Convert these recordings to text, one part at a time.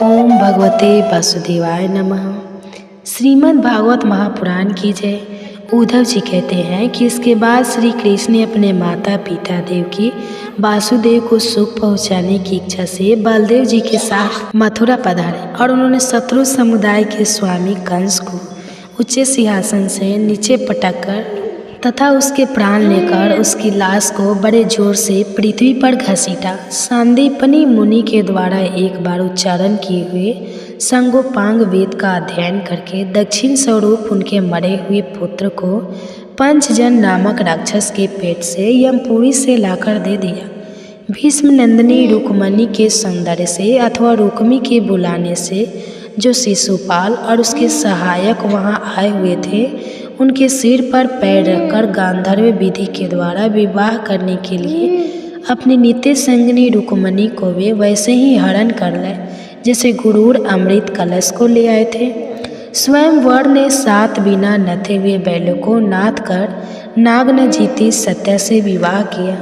ओम भगवते वासुदेवाय नमः। श्रीमद् भागवत महापुराण की जय। उद्धव जी कहते हैं कि इसके बाद श्री कृष्ण ने अपने माता पिता देवकी वासुदेव को सुख पहुंचाने की इच्छा से बलदेव जी के साथ मथुरा पधारे और उन्होंने शत्रु समुदाय के स्वामी कंस को ऊंचे सिंहासन से नीचे पटक कर तथा उसके प्राण लेकर उसकी लाश को बड़े जोर से पृथ्वी पर घसीटा। सांदीपनी मुनि के द्वारा एक बार उच्चारण किए हुए संगोपांग वेद का अध्ययन करके दक्षिण स्वरूप उनके मरे हुए पुत्र को पंचजन नामक राक्षस के पेट से यमपुरी से लाकर दे दिया। भीष्म नंदिनी रुक्मणी के सौंदर्य से अथवा रुक्मी के बुलाने से जो शिशुपाल और उसके सहायक वहां आए हुए थे, उनके सिर पर पैर रखकर गांधर्व विधि के द्वारा विवाह करने के लिए अपनी नित्य संगिनी रुक्मणी को वे वैसे ही हरण कर ले जैसे गुरूर अमृत कलश को ले आए थे। स्वयं वर ने 7 बिना नथे हुए बैलों को नाथ कर नाग न जीती सत्या से विवाह किया।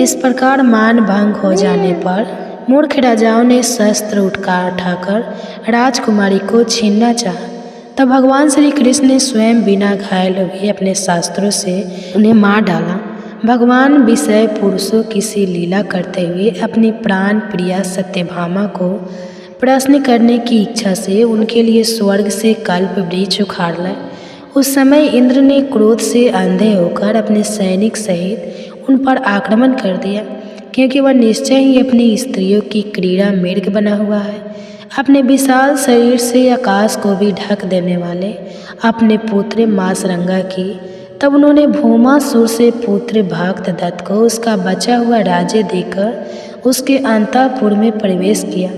इस प्रकार मान भंग हो जाने पर मूर्ख राजाओं ने शस्त्र उठाकर राजकुमारी को छीनना चाहा। तब भगवान श्री कृष्ण ने स्वयं बिना घायल हुए अपने शास्त्रों से उन्हें मार डाला। भगवान विषय पुरुषों की सी लीला करते हुए अपनी प्राण प्रिया सत्यभामा को प्रश्न करने की इच्छा से उनके लिए स्वर्ग से कल्प वृक्ष उखाड़ लाए। उस समय इंद्र ने क्रोध से अंधे होकर अपने सैनिक सहित उन पर आक्रमण कर दिया, क्योंकि वह निश्चय ही अपनी स्त्रियों की क्रीड़ा मृग बना हुआ है। अपने विशाल शरीर से आकाश को भी ढक देने वाले अपने पुत्र मासरंगा की तब उन्होंने भौमासुर से पुत्र भक्त दत्त को उसका बचा हुआ राज्य देकर उसके अंतःपुर में प्रवेश किया।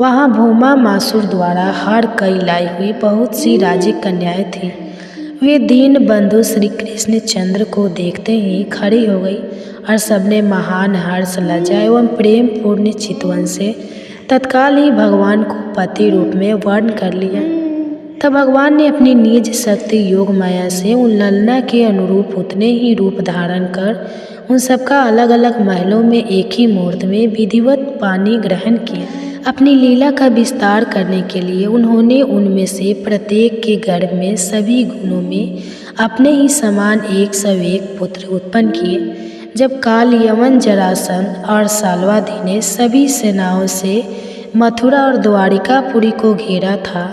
वहाँ भौमा मासुर द्वारा हर कई लाई हुई बहुत सी राजी कन्याएं थीं। वे दीन बंधु श्री कृष्ण चंद्र को देखते ही खड़ी हो गई और सबने महान हर्ष लज्जा एवं प्रेम पूर्ण चितवन से तत्काल ही भगवान को पति रूप में वर्ण कर लिया। तब भगवान ने अपनी निज शक्ति योग माया से उन ललना के अनुरूप उतने ही रूप धारण कर उन सबका अलग अलग महलों में एक ही मुहूर्त में विधिवत पानी ग्रहण किया। अपनी लीला का विस्तार करने के लिए उन्होंने उनमें से प्रत्येक के गर्भ में सभी गुणों में अपने ही समान 101 पुत्र उत्पन्न किए। जब काल यवन जरासंध और साल्वाधि ने सभी सेनाओं से मथुरा और द्वारिकापुरी को घेरा था,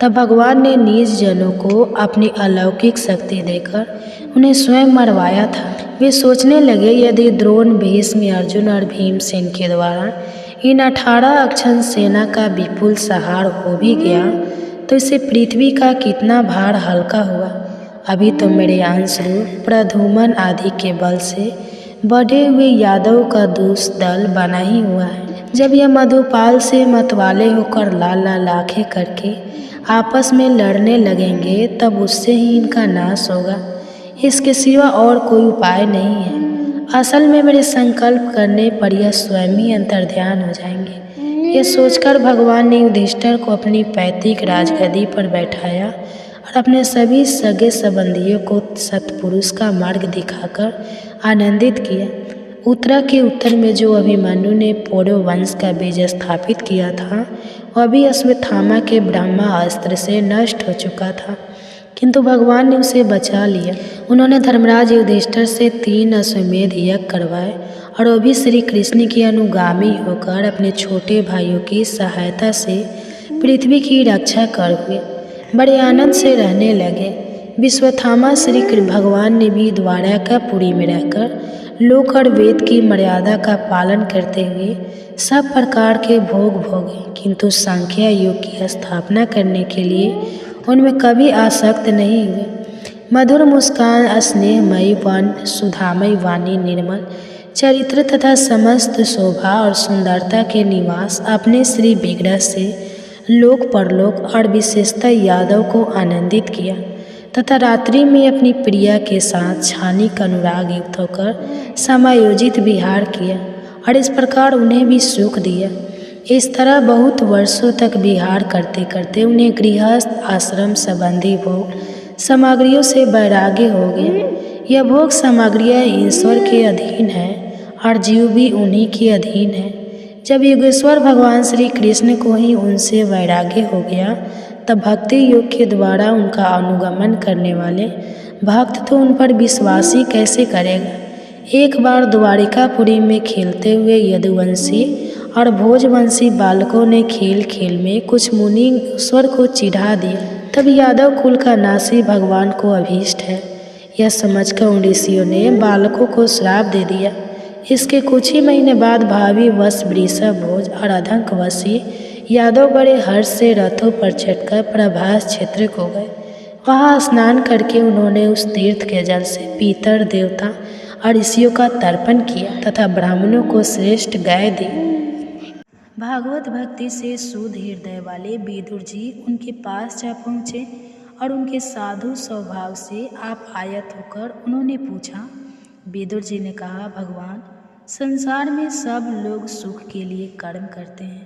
तब भगवान ने निज जनों को अपनी अलौकिक शक्ति देकर उन्हें स्वयं मरवाया था। वे सोचने लगे, यदि द्रोण, भीष्म, अर्जुन और भीमसेन के द्वारा इन 18 अक्षम सेना का विपुल सहार हो भी गया तो इससे पृथ्वी का कितना भार हल्का हुआ। अभी तो मेरे अंश रूप प्रधुमन आदि के बल से बढ़े हुए यादव का दूस दल बना ही हुआ है। जब यह मधुपाल से मतवाले होकर लाल आंखें करके आपस में लड़ने लगेंगे तब उससे ही इनका नाश होगा। इसके सिवा और कोई उपाय नहीं है। असल में मेरे संकल्प करने पर यह स्वयं ही अंतर्ध्यान हो जाएंगे। यह सोचकर भगवान ने युधिष्ठिर को अपनी पैतृक राजगद्दी पर बैठाया और अपने सभी सगे संबंधियों को सत्पुरुष का मार्ग दिखाकर आनंदित किया। उत्तरा के उत्तर में जो अभिमन्यु ने पौरव वंश का बीज स्थापित किया था, वह भी अश्वत्थामा के ब्रह्मास्त्र से नष्ट हो चुका था, किंतु भगवान ने उसे बचा लिया। उन्होंने धर्मराज युधिष्ठिर से 3 अश्वमेध यज्ञ करवाए और वो भी श्री कृष्ण की अनुगामी होकर अपने छोटे भाइयों की सहायता से पृथ्वी की रक्षा कर हुए बड़े आनंद से रहने लगे। विश्वथामा श्री भगवान ने भी द्वारकापुरी में रहकर लोक और वेद की मर्यादा का पालन करते हुए सब प्रकार के भोग भोगे, किंतु सांख्य योग की स्थापना करने के लिए उनमें कभी आसक्त नहीं हुए। मधुर मुस्कान, स्नेहमयी वन, सुधामयी वाणी, निर्मल चरित्र तथा समस्त शोभा और सुंदरता के निवास अपने श्री विग्रह से लोक परलोक और विशेषतः यादव को आनंदित किया तथा रात्रि में अपनी प्रिया के साथ क्षणिक अनुराग युक्त होकर समायोजित विहार किया और इस प्रकार उन्हें भी सुख दिया। इस तरह बहुत वर्षों तक विहार करते करते उन्हें गृहस्थ आश्रम संबंधी भोग सामग्रियों से वैराग्य हो गया। यह भोग सामग्रियाँ ईश्वर के अधीन है और जीव भी उन्हीं के अधीन है। जब योगेश्वर भगवान श्री कृष्ण को ही उनसे वैराग्य हो गया, तब भक्ति योग के द्वारा उनका अनुगमन करने वाले भक्त तो उन पर विश्वास ही कैसे करेगा। एक बार द्वारिकापुरी में खेलते हुए यदुवंशी और भोजवंशी बालकों ने खेल खेल में कुछ मुनीश्वर को चिढ़ा दिया। तब यादव कुल का नासी भगवान को अभीष्ट है, यह समझकर उन ऋषियों ने बालकों को श्राप दे दिया। इसके कुछ ही महीने बाद भावी वश वृषभ भोज और अधंकवशी यादव बड़े हर्ष से रथों पर चढ़कर प्रभास क्षेत्र को गए। वहाँ स्नान करके उन्होंने उस तीर्थ के जल से पितर देवता और ऋषियों का तर्पण किया तथा ब्राह्मणों को श्रेष्ठ गाय दी। भागवत भक्ति से शुद्ध हृदय वाले विदुर जी उनके पास जा पहुँचे और उनके साधु स्वभाव से आप आयत होकर उन्होंने पूछा। विदुर जी ने कहा, भगवान, संसार में सब लोग सुख के लिए कर्म करते हैं,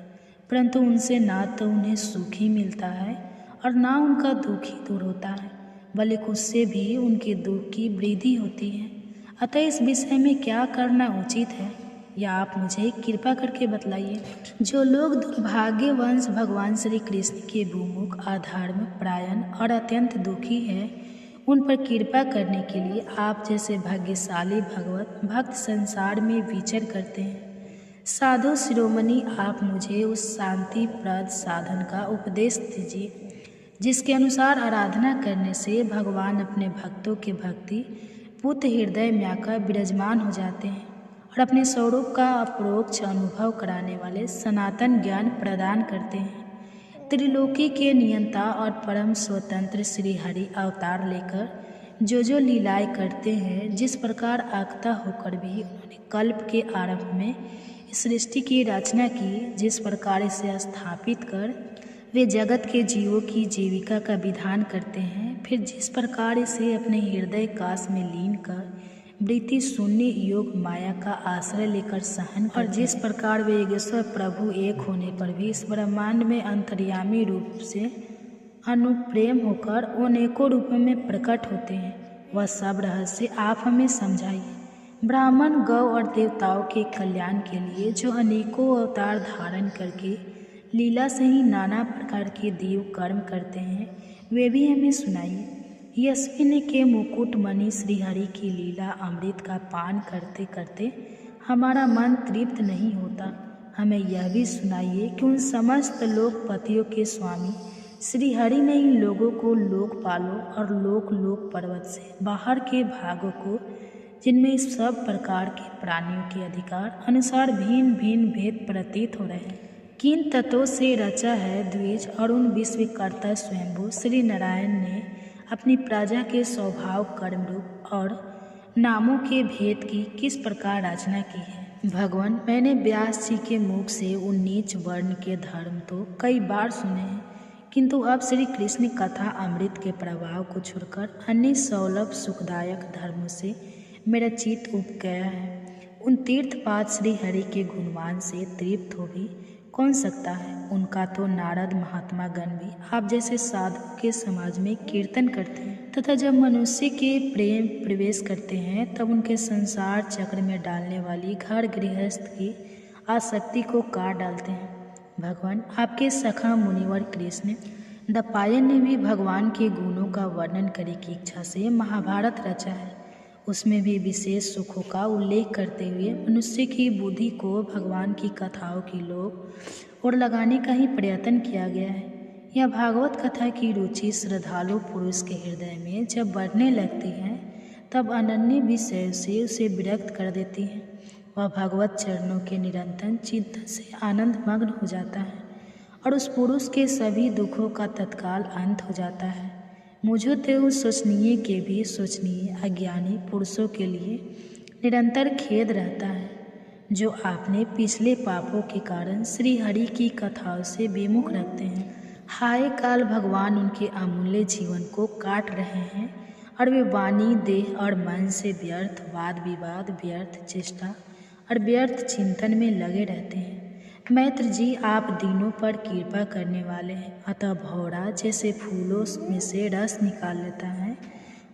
परंतु उनसे ना तो उन्हें सुख ही मिलता है और ना उनका दुख ही दूर होता है, बल्कि उससे भी उनके दुख की वृद्धि होती है। अतः इस विषय में क्या करना उचित है, या आप मुझे कृपा करके बतलाइए। जो लोग दुर्भाग्यवंश भगवान श्री कृष्ण के भूमुख, अधर्म परायण और अत्यंत दुखी हैं, उन पर कृपा करने के लिए आप जैसे भाग्यशाली भगवत भक्त संसार में विचर करते हैं। साधु शिरोमणि, आप मुझे उस शांतिप्रद साधन का उपदेश दीजिए जिसके अनुसार आराधना करने से भगवान अपने भक्तों के भक्ति पुत्र हृदय में आकर विराजमान हो जाते हैं और अपने स्वरूप का अपरोक्ष अनुभव कराने वाले सनातन ज्ञान प्रदान करते हैं। त्रिलोकी के नियंता और परम स्वतंत्र श्री हरि अवतार लेकर जो लीलाएं करते हैं, जिस प्रकार आज्ञा होकर भी उन्होंने कल्प के आरंभ में इस सृष्टि की रचना की, जिस प्रकार इसे स्थापित कर वे जगत के जीवों की जीविका का विधान करते हैं, फिर जिस प्रकार इसे अपने हृदय काश में लीन कर वृत्ति शून्य योग माया का आश्रय लेकर सहन, और जिस प्रकार वे योगेश्वर प्रभु एक होने पर भी इस ब्रह्मांड में अंतर्यामी रूप से अनुप्रेम होकर अनेकों रूपों में प्रकट होते हैं, वह सब रहस्य आप हमें समझाइए। ब्राह्मण, गौ और देवताओं के कल्याण के लिए जो अनेकों अवतार धारण करके लीला से ही नाना प्रकार के देव कर्म करते हैं, वे भी हमें सुनाइए। यशविनी के मुकुट मणि श्रीहरि की लीला अमृत का पान करते करते हमारा मन तृप्त नहीं होता। हमें यह भी सुनाइए कि उन समस्त लोकपतियों के स्वामी श्रीहरि ने इन लोगों को लोकपालों और लोक पर्वत से बाहर के भागों को, जिनमें इस सब प्रकार के प्राणियों के अधिकार अनुसार भिन्न भिन्न भेद प्रतीत हो रहे हैं, किन तत्वों से रचा है द्विज, और उन विश्वकर्ता स्वयंभू श्री नारायण ने अपनी प्रजा के स्वभाव, कर्म रूप और नामों के भेद की किस प्रकार रचना की है। भगवान, मैंने व्यास जी के मुख से उन नीच वर्ण के धर्म तो कई बार सुने हैं, किंतु अब श्री कृष्ण कथा अमृत के प्रभाव को छोड़कर अन्य सौलभ सुखदायक धर्मों से मेरा चित्त उब गया है। उन तीर्थपाद श्री हरि के गुणवान से तृप्त हो भी कौन सकता है। उनका तो नारद महात्मा गण भी आप जैसे साधु के समाज में कीर्तन करते हैं, तथा जब मनुष्य के प्रेम प्रवेश करते हैं तब उनके संसार चक्र में डालने वाली घर गृहस्थ की आसक्ति को काट डालते हैं। भगवान, आपके सखा मुनिवर कृष्ण द्वैपायन ने भी भगवान के गुणों का वर्णन करने की इच्छा से महाभारत रचा है। उसमें भी विशेष सुखों का उल्लेख करते हुए मनुष्य की बुद्धि को भगवान की कथाओं की लोक और लगाने का ही प्रयत्न किया गया है। यह भागवत कथा की रुचि श्रद्धालु पुरुष के हृदय में जब बढ़ने लगती है, तब अनन्य विषय से उसे विरक्त कर देती है। वह भगवत चरणों के निरंतर चिंतन से आनंद मग्न हो जाता है और उस पुरुष के सभी दुखों का तत्काल अंत हो जाता है। मुझे तो उस सोचनीय के भी सोचनीय अज्ञानी पुरुषों के लिए निरंतर खेद रहता है, जो आपने पिछले पापों के कारण श्री हरि की कथाओं से विमुख रखते हैं। हाय काल, भगवान उनके अमूल्य जीवन को काट रहे हैं और वे वाणी, देह और मन से व्यर्थ वाद विवाद, व्यर्थ चेष्टा और व्यर्थ चिंतन में लगे रहते हैं। मैत्र जी, आप दीनों पर कृपा करने वाले हैं, अतः भौरा जैसे फूलों में से रस निकाल लेता है,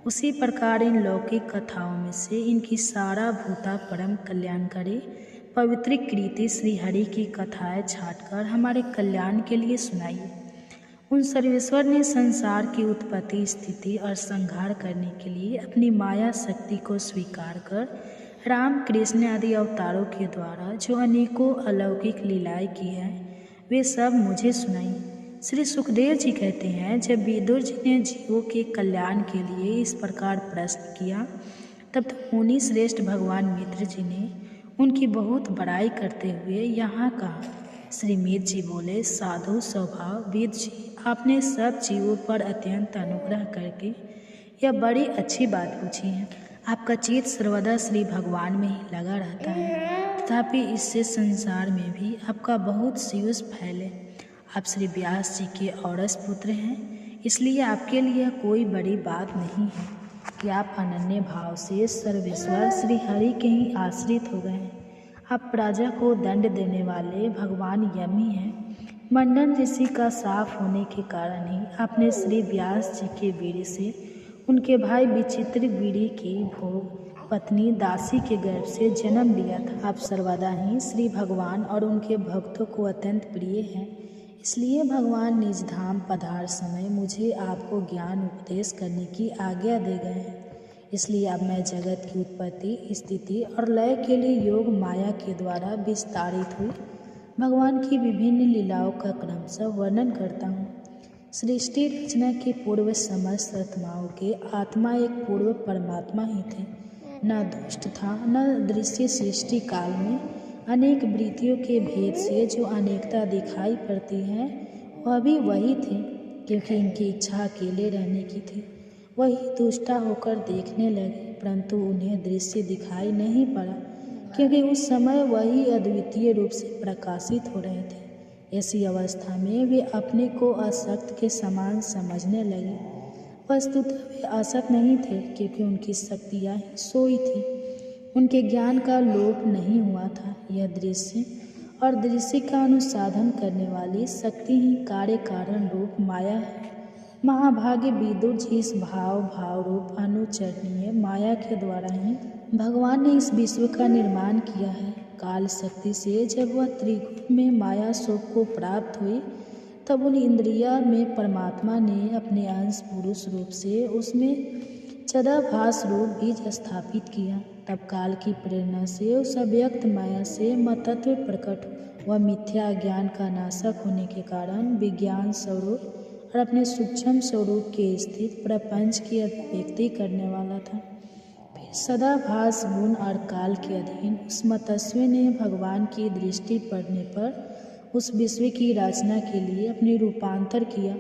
उसी प्रकार इन लौकिक कथाओं में से इनकी सारा भूता परम कल्याणकारी पवित्र कृति श्री हरि की कथाएं छाटकर हमारे कल्याण के लिए सुनाइए। उन सर्वेश्वर ने संसार की उत्पत्ति, स्थिति और संहार करने के लिए अपनी माया शक्ति को स्वीकार कर राम, कृष्ण आदि अवतारों के द्वारा जो अनेकों अलौकिक लीलाएं की हैं, वे सब मुझे सुनाई। श्री सुखदेव जी कहते हैं, जब विदुर जी ने जीवों के कल्याण के लिए इस प्रकार प्रश्न किया, तब तो मुनि श्रेष्ठ भगवान मित्र जी ने उनकी बहुत बड़ाई करते हुए यहाँ कहा। श्री मित्र जी बोले, साधु स्वभाव विद जी, आपने सब जीवों पर अत्यंत अनुग्रह करके यह बड़ी अच्छी बात पूछी है। आपका चित्त सर्वदा श्री भगवान में ही लगा रहता है, तथापि इससे संसार में भी आपका बहुत सीयूष फैले। आप श्री व्यास जी के औरस पुत्र हैं, इसलिए आपके लिए कोई बड़ी बात नहीं है कि आप अनन्य भाव से सर्वेश्वर श्री हरि के ही आश्रित हो गए हैं। आप प्रजा को दंड देने वाले भगवान यमी हैं। मंडन ऋषि का साफ होने के कारण ही आपने श्री व्यास जी के वीर्य से उनके भाई विचित्र वीर्य की भोग पत्नी दासी के गर्भ से जन्म लिया था। आप सर्वदा ही श्री भगवान और उनके भक्तों को अत्यंत प्रिय हैं, इसलिए भगवान निज धाम पधार समय मुझे आपको ज्ञान उपदेश करने की आज्ञा दे गए हैं। इसलिए अब मैं जगत की उत्पत्ति, स्थिति और लय के लिए योग माया के द्वारा विस्तारित हुई भगवान की विभिन्न लीलाओं का क्रमशः वर्णन करता हूँ। सृष्टि रचना के पूर्व समस्त आत्माओं के आत्मा एक पूर्व परमात्मा ही थे। न दुष्ट था न दृश्य। सृष्टि काल में अनेक वृत्तियों के भेद से जो अनेकता दिखाई पड़ती है वह भी वही थे, क्योंकि इनकी इच्छा अकेले रहने की थी। वही दुष्टा होकर देखने लगे, परंतु उन्हें दृश्य दिखाई नहीं पड़ा, क्योंकि उस समय वही अद्वितीय रूप से प्रकाशित हो रहे थे। ऐसी अवस्था में वे अपने को असक्त के समान समझने लगे। वस्तुतः वे असक्त नहीं थे, क्योंकि उनकी शक्तियाँ ही सोई थी। उनके ज्ञान का लोप नहीं हुआ था। यह दृश्य और दृश्य का अनुसाधन करने वाली शक्ति ही कार्य कारण रूप माया है। महाभागे विदुर जी इस भाव रूप अनुचरणीय माया के द्वारा ही भगवान ने इस विश्व का निर्माण किया है। काल शक्ति से जब वह त्रिगुण में माया शोक को प्राप्त हुई, तब उन इंद्रिया में परमात्मा ने अपने अंश पुरुष रूप से उसमें चिदाभास रूप बीज स्थापित किया। तब काल की प्रेरणा से उस अव्यक्त माया से मतत्व प्रकट वह मिथ्या ज्ञान का नाशक होने के कारण विज्ञान स्वरूप और अपने सूक्ष्म स्वरूप के स्थित प्रपंच की अभिव्यक्ति करने वाला था। फिर सदाभास गुण और काल के अधीन उस मतस्वी ने भगवान की दृष्टि पड़ने पर उस विश्व की रचना के लिए अपनी रूपांतर किया।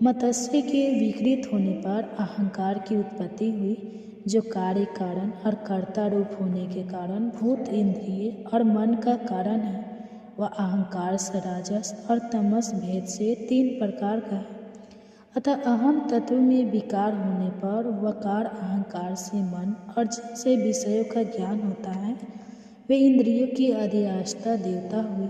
मतस्वी के विकृत होने पर अहंकार की उत्पत्ति हुई, जो कार्य कारण और कर्ता रूप होने के कारण भूत, इंद्रिय और मन का कारण है। वह अहंकार से राजस और तमस भेद से 3 प्रकार का है। अतः अहम तत्व में विकार होने पर वकार अहंकार से मन और जिनसे विषयों का ज्ञान होता है वे इंद्रियों की अधिष्ठाता देवता हुए।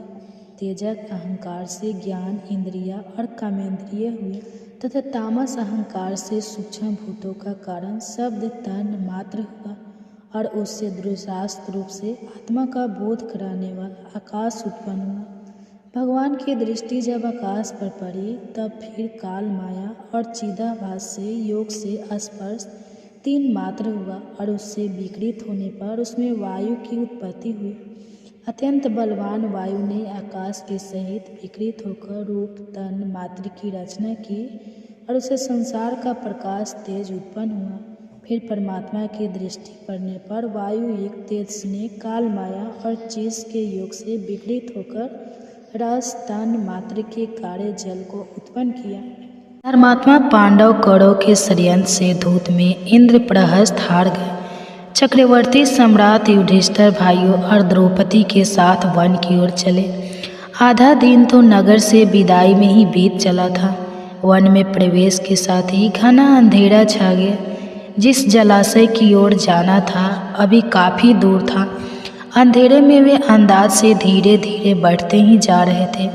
तेजक अहंकार से ज्ञान इंद्रिया और कामेंद्रिय हुए तथा तामस अहंकार से सूक्ष्म भूतों का कारण शब्द तन मात्र हुआ और उससे दृढ़शास्त्र रूप से आत्मा का बोध कराने वाला आकाश उत्पन्न हुआ। भगवान की दृष्टि जब आकाश पर पड़ी, तब फिर काल माया और चिदाभास से योग से स्पर्श 3 मात्र हुआ और उससे विकृत होने पर उसमें वायु की उत्पत्ति हुई। अत्यंत बलवान वायु ने आकाश के सहित विकृत होकर रूप तन मात्र की रचना की और उसे संसार का प्रकाश तेज उत्पन्न हुआ। फिर परमात्मा की दृष्टि पड़ने पर वायु एक तेज ने काल माया और चीज के योग से विकृत होकर रस तन मात्र के कार्य जल को उत्पन्न किया। धर्मात्मा पांडव कौरव के षड्यंत्र से धूत में इंद्र प्रहस्त हार गए। चक्रवर्ती सम्राट युधिष्ठिर भाइयों और द्रौपदी के साथ वन की ओर चले। आधा दिन तो नगर से विदाई में ही बीत चला था। वन में प्रवेश के साथ ही घना अंधेरा छा गया। जिस जलाशय की ओर जाना था अभी काफ़ी दूर था। अंधेरे में वे अंदाज से धीरे धीरे बढ़ते ही जा रहे थे।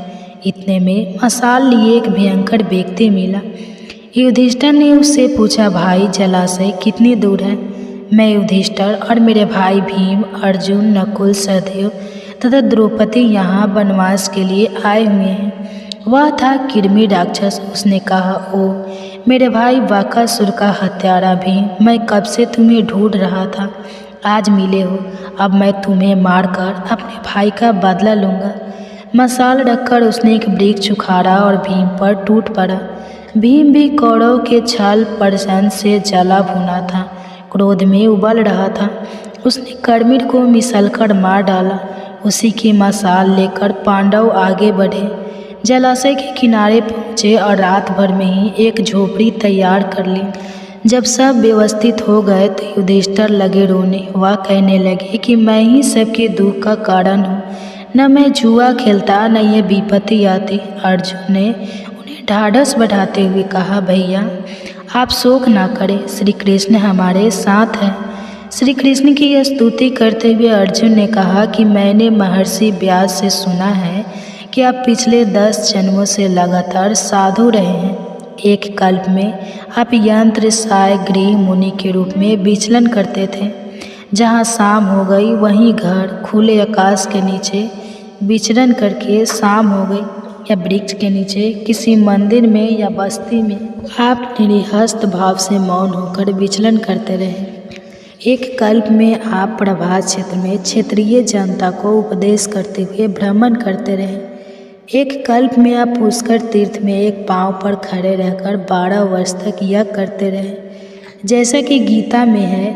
इतने में मशाल लिए एक भयंकर व्यक्ति मिला। युधिष्ठिर ने उससे पूछा, भाई जलाशय कितनी दूर है? मैं युधिष्ठिर और मेरे भाई भीम, अर्जुन, नकुल, सहदेव तथा द्रौपदी यहाँ वनवास के लिए आए हुए हैं। वह था कृमि राक्षस। उसने कहा, ओ मेरे भाई बकासुर का हत्यारा भी, मैं कब से तुम्हें ढूंढ रहा था, आज मिले हो। अब मैं तुम्हें मारकर अपने भाई का बदला लूँगा। मसाल रखकर उसने एक वृक्ष उखाड़ा और भीम पर टूट पड़ा। भीम भी कौरव के छल प्रसन्न से जला भुना था, क्रोध में उबल रहा था। उसने कर्मिर को मिसलकर मार डाला। उसी की मसाल लेकर पांडव आगे बढ़े, जलाशय के किनारे पहुँचे और रात भर में ही एक झोपड़ी तैयार कर ली। जब सब व्यवस्थित हो गए तो युधिष्ठिर लगे रोने। वह कहने लगे कि मैं ही सबके दुख का कारण हूँ, न मैं जुआ खेलता न ये विपत्ति आती। अर्जुन ने उन्हें ढाढ़स बढ़ाते हुए कहा, भैया आप शोक ना करें, श्री कृष्ण हमारे साथ हैं। श्री कृष्ण की यह स्तुति करते हुए अर्जुन ने कहा कि मैंने महर्षि व्यास से सुना है कि आप पिछले 10 जन्मों से लगातार साधु रहे हैं। एक कल्प में आप यंत्र साय गृह मुनि के रूप में विचलन करते थे। जहाँ शाम हो गई वहीं घर खुले आकाश के नीचे विचरण करके शाम हो गई, या वृक्ष के नीचे किसी मंदिर में या बस्ती में आप निरहस्त भाव से मौन होकर विचलन करते रहे। एक कल्प में आप प्रभात क्षेत्र में क्षेत्रीय जनता को उपदेश करते हुए भ्रमण करते रहे। एक कल्प में आप पुष्कर तीर्थ में एक पांव पर खड़े रहकर 12 वर्ष तक यज्ञ करते रहे। जैसा कि गीता में है,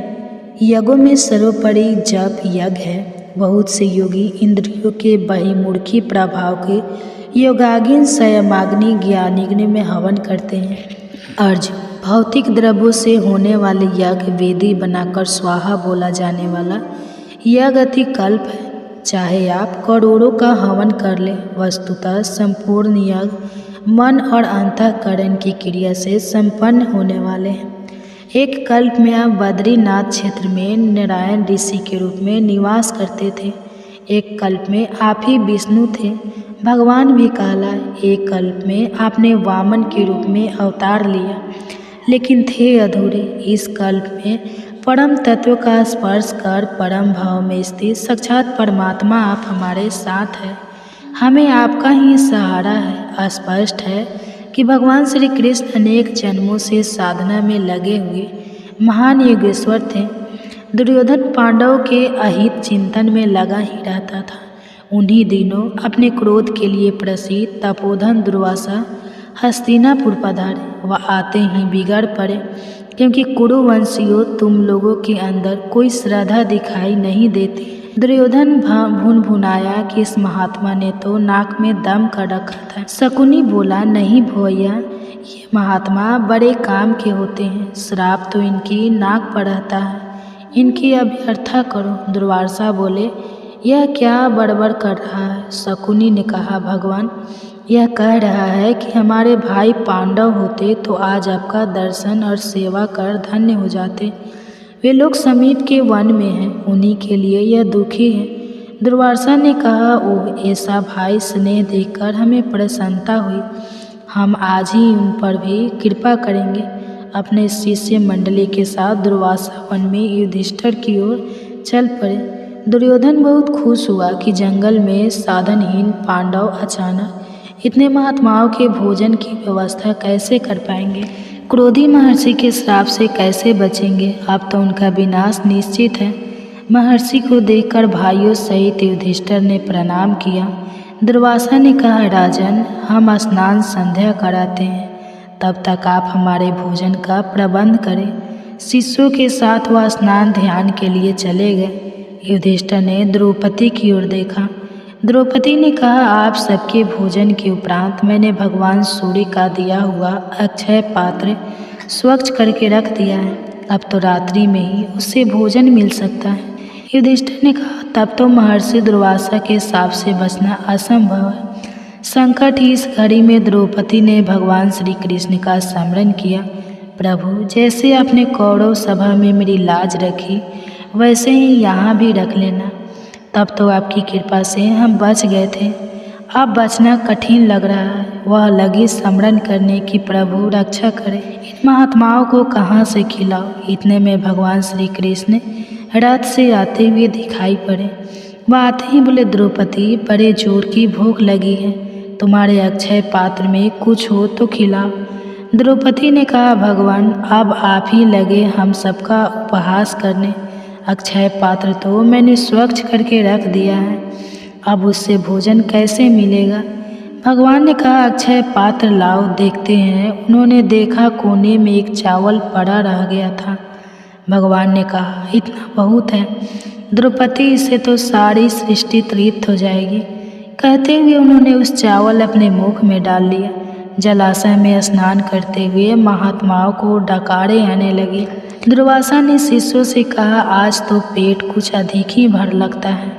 यज्ञों में सर्वोपरि जप यज्ञ है। बहुत से योगी इंद्रियों के बहिर्मुखी प्रभाव के योगाग्नि संयमाग्नि ज्ञानाग्नि में हवन करते हैं। अर्जुन, भौतिक द्रव्यों से होने वाले यज्ञ वेदी बनाकर स्वाहा बोला जाने वाला यज्ञ अति कल्प है। चाहे आप करोड़ों का हवन कर लें, वस्तुतः संपूर्ण यज्ञ मन और अंतःकरण की क्रिया से संपन्न होने वाले हैं। एक कल्प में आप बद्रीनाथ क्षेत्र में नारायण ऋषि के रूप में निवास करते थे। एक कल्प में आप ही विष्णु थे, भगवान भी कहलाए। एक कल्प में आपने वामन के रूप में अवतार लिया, लेकिन थे अधूरे। इस कल्प में परम तत्व का स्पर्श कर परम भाव में स्थित साक्षात परमात्मा आप हमारे साथ है, हमें आपका ही सहारा है। स्पष्ट है कि भगवान श्री कृष्ण अनेक जन्मों से साधना में लगे हुए महान योगेश्वर थे। दुर्योधन पांडव के अहित चिंतन में लगा ही रहता था। उन्हीं दिनों अपने क्रोध के लिए प्रसिद्ध तपोधन दुर्वासा हस्तिनापुर पधारे। वह आते ही बिगड़ पड़े, क्योंकि कुरुवंशियों तुम लोगों के अंदर कोई श्रद्धा दिखाई नहीं देती। दुर्योधन भुन भुनाया कि इस महात्मा ने तो नाक में दम कर रखा था। शकुनी बोला, नहीं भैया, ये महात्मा बड़े काम के होते हैं, श्राप तो इनकी नाक पर रहता है, इनकी अभ्यर्था करो। दुर्वासा बोले, यह क्या बड़बड़ कर रहा है? शकुनी ने कहा, भगवान यह कह रहा है कि हमारे भाई पांडव होते तो आज आपका दर्शन और सेवा कर धन्य हो जाते। वे लोग समीप के वन में हैं, उन्हीं के लिए यह दुखी है। दुर्वासा ने कहा, ओह, ऐसा भाई स्नेह देखकर हमें प्रसन्नता हुई। हम आज ही उन पर भी कृपा करेंगे। अपने शिष्य मंडली के साथ दुर्वासा वन में युधिष्ठिर की ओर चल पड़े। दुर्योधन बहुत खुश हुआ कि जंगल में साधनहीन पांडव अचानक इतने महात्माओं के भोजन की व्यवस्था कैसे कर पाएंगे, क्रोधी महर्षि के श्राप से कैसे बचेंगे। अब तो उनका विनाश निश्चित है। महर्षि को देखकर भाइयों सहित युधिष्ठिर ने प्रणाम किया। दुर्वासा ने कहा, राजन, हम स्नान संध्या कराते हैं, तब तक आप हमारे भोजन का प्रबंध करें। शिष्यों के साथ वह स्नान ध्यान के लिए चले गए। युधिष्ठिर ने द्रौपदी की ओर देखा। द्रौपदी ने कहा, आप सबके भोजन के उपरांत मैंने भगवान सूर्य का दिया हुआ अक्षय पात्र स्वच्छ करके रख दिया है। अब तो रात्रि में ही उससे भोजन मिल सकता है। युधिष्ठिर ने कहा, तब तो महर्षि दुर्वासा के शाप से बचना असंभव है। संकट ही इस घड़ी में द्रौपदी ने भगवान श्री कृष्ण का स्मरण किया। प्रभु, जैसे आपने कौरव सभा में मेरी लाज रखी, वैसे ही यहाँ भी रख लेना। तब तो आपकी कृपा से हम बच गए थे, अब बचना कठिन लग रहा है। वह लगी स्मरण करने की, प्रभु रक्षा करें, इन महात्माओं को कहाँ से खिलाओ। इतने में भगवान श्री कृष्ण रथ से आते हुए दिखाई पड़े। वह आते ही बोले, द्रौपदी बड़े जोर की भूख लगी है, तुम्हारे अक्षय पात्र में कुछ हो तो खिलाओ। द्रौपदी ने कहा, भगवान अब आप ही लगे हम सबका उपहास करने। अक्षय पात्र तो मैंने स्वच्छ करके रख दिया है, अब उससे भोजन कैसे मिलेगा। भगवान ने कहा, अक्षय पात्र लाओ देखते हैं। उन्होंने देखा कोने में एक चावल पड़ा रह गया था। भगवान ने कहा, इतना बहुत है द्रौपदी, इससे तो सारी सृष्टि तृप्त हो जाएगी। कहते हुए उन्होंने उस चावल अपने मुख में डाल लिया। जलाशय में स्नान करते हुए महात्माओं को डकारे आने लगे। दुर्वासा ने शिष्यों से कहा, आज तो पेट कुछ अधिक ही भर लगता है।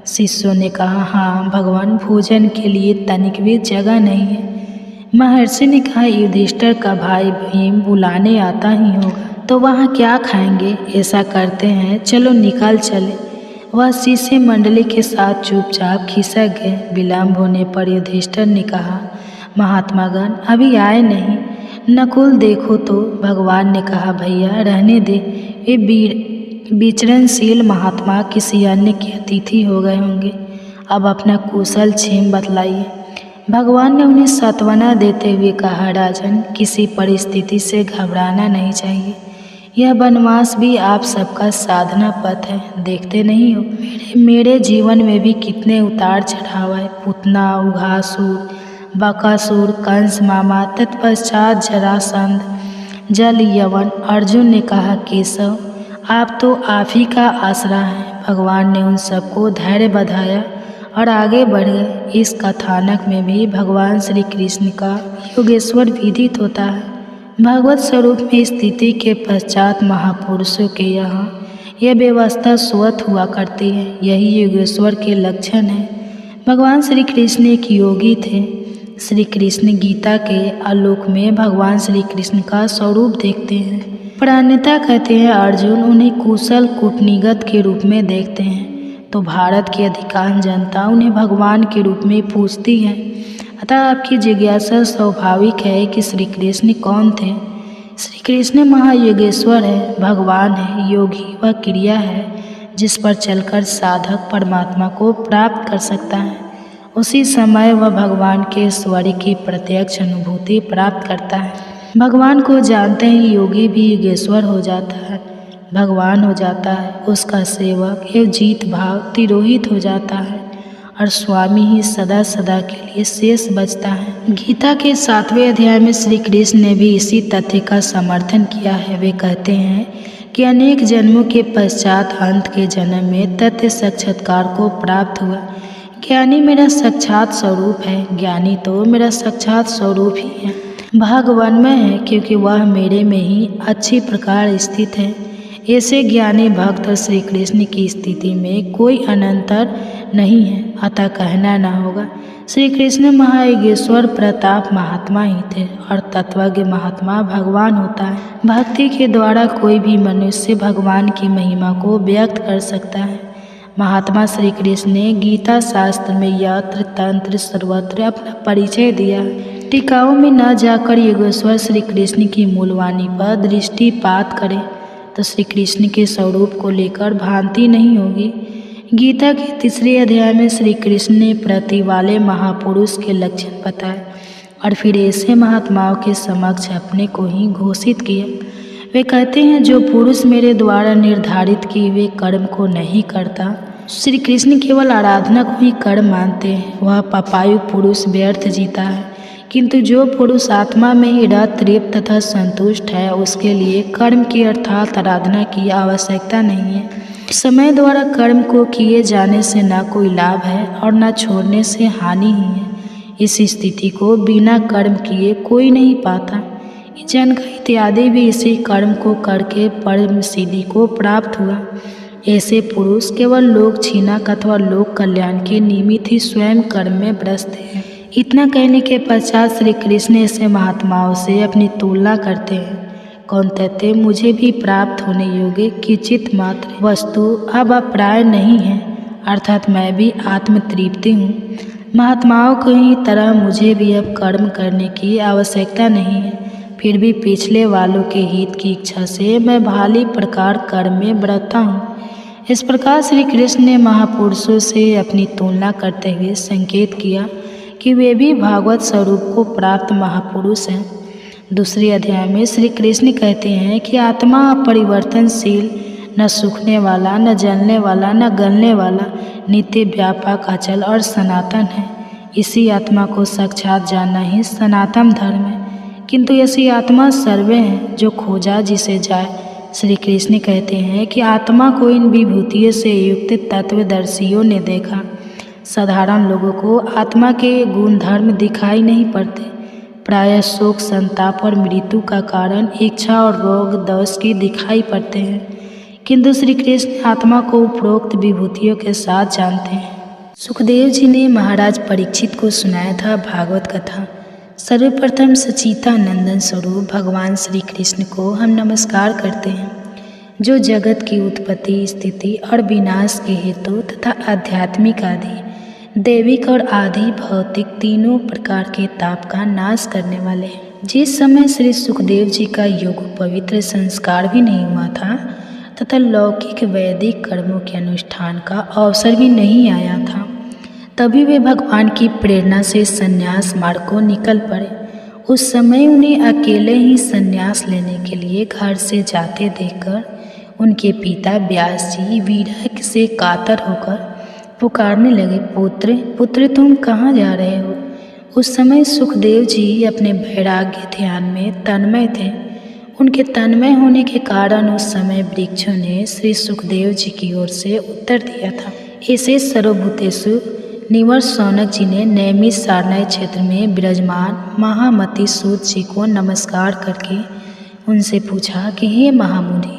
शिष्यों ने कहा, हाँ भगवान, भोजन के लिए तनिक भी जगह नहीं है। महर्षि ने कहा, युधिष्ठिर का भाई भीम बुलाने आता ही होगा, तो वहाँ क्या खाएंगे। ऐसा करते हैं, चलो निकल चले। वह शिष्य मंडली के साथ चुपचाप खिसक गए। विलम्ब होने पर युधिष्ठिर ने कहा, महात्मागण अभी आए नहीं। नकुल देखो तो। भगवान ने कहा, भैया रहने दे, वे विचरणशील महात्मा किसी अन्य के अतिथि हो गए होंगे। अब अपना कुशल क्षेम बतलाइए। भगवान ने उन्हें सांत्वना देते हुए कहा, राजन किसी परिस्थिति से घबराना नहीं चाहिए। यह वनवास भी आप सबका साधना पथ है, देखते नहीं हो मेरे जीवन में भी कितने उतार चढ़ाव है। पूतना, उघासुर, बकासुर, कंस मामा, तत्पश्चात जरासंध, जल यवन। अर्जुन ने कहा, केशव आप तो आप ही का आसरा है। भगवान ने उन सबको धैर्य बधाया और आगे बढ़ गए। इस कथानक में भी भगवान श्री कृष्ण का योगेश्वर विदित होता है। भगवत स्वरूप में स्थिति के पश्चात महापुरुषों के यहाँ यह व्यवस्था स्वत हुआ करती है। यही योगेश्वर के लक्षण है। भगवान श्री कृष्ण एक योगी थे। श्री कृष्ण गीता के आलोक में भगवान श्री कृष्ण का स्वरूप देखते हैं। प्राण्यता कहते हैं अर्जुन उन्हें कुशल कूटनीतिज्ञ के रूप में देखते हैं, तो भारत की अधिकांश जनता उन्हें भगवान के रूप में पूजती है। अतः आपकी जिज्ञासा स्वाभाविक है कि श्री कृष्ण कौन थे। श्री कृष्ण महायोगेश्वर है, भगवान है। योगी वह क्रिया है जिस पर चलकर साधक परमात्मा को प्राप्त कर सकता है। उसी समय वह भगवान के स्वर की प्रत्यक्ष अनुभूति प्राप्त करता है। भगवान को जानते ही योगी भी योगेश्वर हो जाता है, भगवान हो जाता है। उसका सेवक एवं जीत भाव तिरोहित हो जाता है और स्वामी ही सदा सदा के लिए शेष बचता है। गीता के 7वें अध्याय में श्री कृष्ण ने भी इसी तथ्य का समर्थन किया है। वे कहते हैं कि अनेक जन्मों के पश्चात अंत के जन्म में तथ्य साक्षात्कार को प्राप्त हुआ। ज्ञानी मेरा साक्षात स्वरूप है, ज्ञानी तो मेरा साक्षात स्वरूप ही है। भगवानमय है क्योंकि वह मेरे में ही अच्छी प्रकार स्थित है। ऐसे ज्ञानी भक्त श्री कृष्ण की स्थिति में कोई अनंतर नहीं है, अतः कहना न होगा। श्री कृष्ण महायोगेश्वर प्रताप महात्मा ही थे और तत्वज्ञ महात्मा भगवान होता है। भक्ति के द्वारा कोई भी मनुष्य भगवान की महिमा को व्यक्त कर सकता है। महात्मा श्री कृष्ण ने गीता शास्त्र में यत्र तंत्र सर्वत्र अपना परिचय दिया। टीकाओं में न जाकर योगेश्वर श्री कृष्ण की मूलवाणी पर दृष्टिपात करें तो श्री कृष्ण के स्वरूप को लेकर भ्रांति नहीं होगी। गीता के 3 अध्याय में श्री कृष्ण ने प्रति वाले महापुरुष के लक्षण बताए और फिर ऐसे महात्माओं के समक्ष अपने को ही घोषित किया। वे कहते हैं, जो पुरुष मेरे द्वारा निर्धारित किए हुए कर्म को नहीं करता, श्री कृष्ण केवल आराधना को ही कर्म मानते हैं, वह पापायु पुरुष व्यर्थ जीता है। किंतु जो पुरुष आत्मा में ही रत तृप्त तथा संतुष्ट है, उसके लिए कर्म की अर्थात आराधना की आवश्यकता नहीं है। समय द्वारा कर्म को किए जाने से न कोई लाभ है और न छोड़ने से हानि ही है। इस स्थिति को बिना कर्म किए कोई नहीं पाता। जनक इत्यादि भी इसी कर्म को करके परम सिद्धि को प्राप्त हुआ। ऐसे पुरुष केवल लोक छीनक अथवा लोक कल्याण के निमित्त ही स्वयं कर्म में व्यस्त हैं। इतना कहने के पश्चात श्री कृष्ण ऐसे महात्माओं से अपनी तुलना करते हैं। कौन तथ्य मुझे भी प्राप्त होने योग्य किंचित मात्र वस्तु अब अप्राय नहीं है, अर्थात मैं भी आत्म तृप्ति हूँ। महात्माओं की ही तरह मुझे भी अब कर्म करने की आवश्यकता नहीं है। फिर भी पिछले वालों के हित की इच्छा से मैं भाली प्रकार कर्म में बरतता हूँ। इस प्रकार श्री कृष्ण ने महापुरुषों से अपनी तुलना करते हुए संकेत किया कि वे भी भागवत स्वरूप को प्राप्त महापुरुष हैं। दूसरे अध्याय में श्री कृष्ण कहते हैं कि आत्मा अपरिवर्तनशील, न सूखने वाला, न जलने वाला, न गलने वाला, नित्य व्यापक, अचल और सनातन है। इसी आत्मा को साक्षात जानना ही सनातन धर्म है। किंतु ऐसी आत्मा सर्वे है जो खोजा जिसे जाए। श्री कृष्ण कहते हैं कि आत्मा को इन विभूतियों से युक्त तत्वदर्शियों ने देखा। साधारण लोगों को आत्मा के गुण धर्म दिखाई नहीं पड़ते। प्रायः शोक, संताप और मृत्यु का कारण इच्छा और रोग दोष की दिखाई पड़ते हैं। किंतु श्री कृष्ण आत्मा को उपरोक्त विभूतियों के साथ जानते हैं। सुखदेव जी ने महाराज परीक्षित को सुनाया था भागवत कथा। सर्वप्रथम सच्चिदानंद स्वरूप भगवान श्री कृष्ण को हम नमस्कार करते हैं, जो जगत की उत्पत्ति, स्थिति और विनाश के हेतु तथा आध्यात्मिक आदि, दैविक और आदि भौतिक तीनों प्रकार के ताप का नाश करने वाले हैं। जिस समय श्री सुखदेव जी का योग पवित्र संस्कार भी नहीं हुआ था तथा लौकिक वैदिक कर्मों के अनुष्ठान का अवसर भी नहीं आया था, तभी वे भगवान की प्रेरणा से संन्यास मार्ग को निकल पड़े। उस समय उन्हें अकेले ही संन्यास लेने के लिए घर से जाते देखकर उनके पिता व्यास जी विरह से कातर होकर पुकारने लगे, पुत्र पुत्र तुम कहाँ जा रहे हो। उस समय सुखदेव जी अपने वैराग्य ध्यान में तन्मय थे। उनके तन्मय होने के कारण उस समय वृक्षों ने श्री सुखदेव जी की ओर से उत्तर दिया था। ऐसे सर्वभूतेषु निवर शौनक जी ने नैमिष सारनाई क्षेत्र में विराजमान महामति सूत जी को नमस्कार करके उनसे पूछा कि हे महामुनि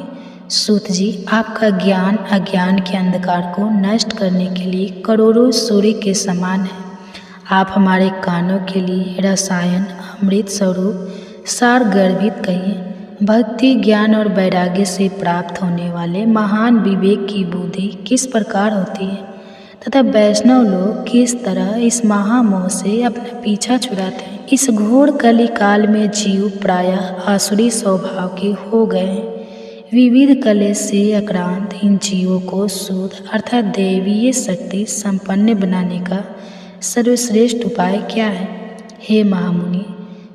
सूत जी, आपका ज्ञान अज्ञान के अंधकार को नष्ट करने के लिए करोड़ों सूर्य के समान है। आप हमारे कानों के लिए रसायन अमृत स्वरूप सार गर्भित कहिए। भक्ति, ज्ञान और वैराग्य से प्राप्त होने वाले महान विवेक की बुद्धि किस प्रकार होती है तथा वैष्णव लोग किस तरह इस महामोह से अपना पीछा छुड़ाते हैं। इस घोर कली काल में जीव प्रायः आसुरी स्वभाव के हो गए हैं। विविध कलेश से आक्रांत इन जीवों को शुद्ध अर्थात दैवीय शक्ति संपन्न बनाने का सर्वश्रेष्ठ उपाय क्या है। हे महामुनि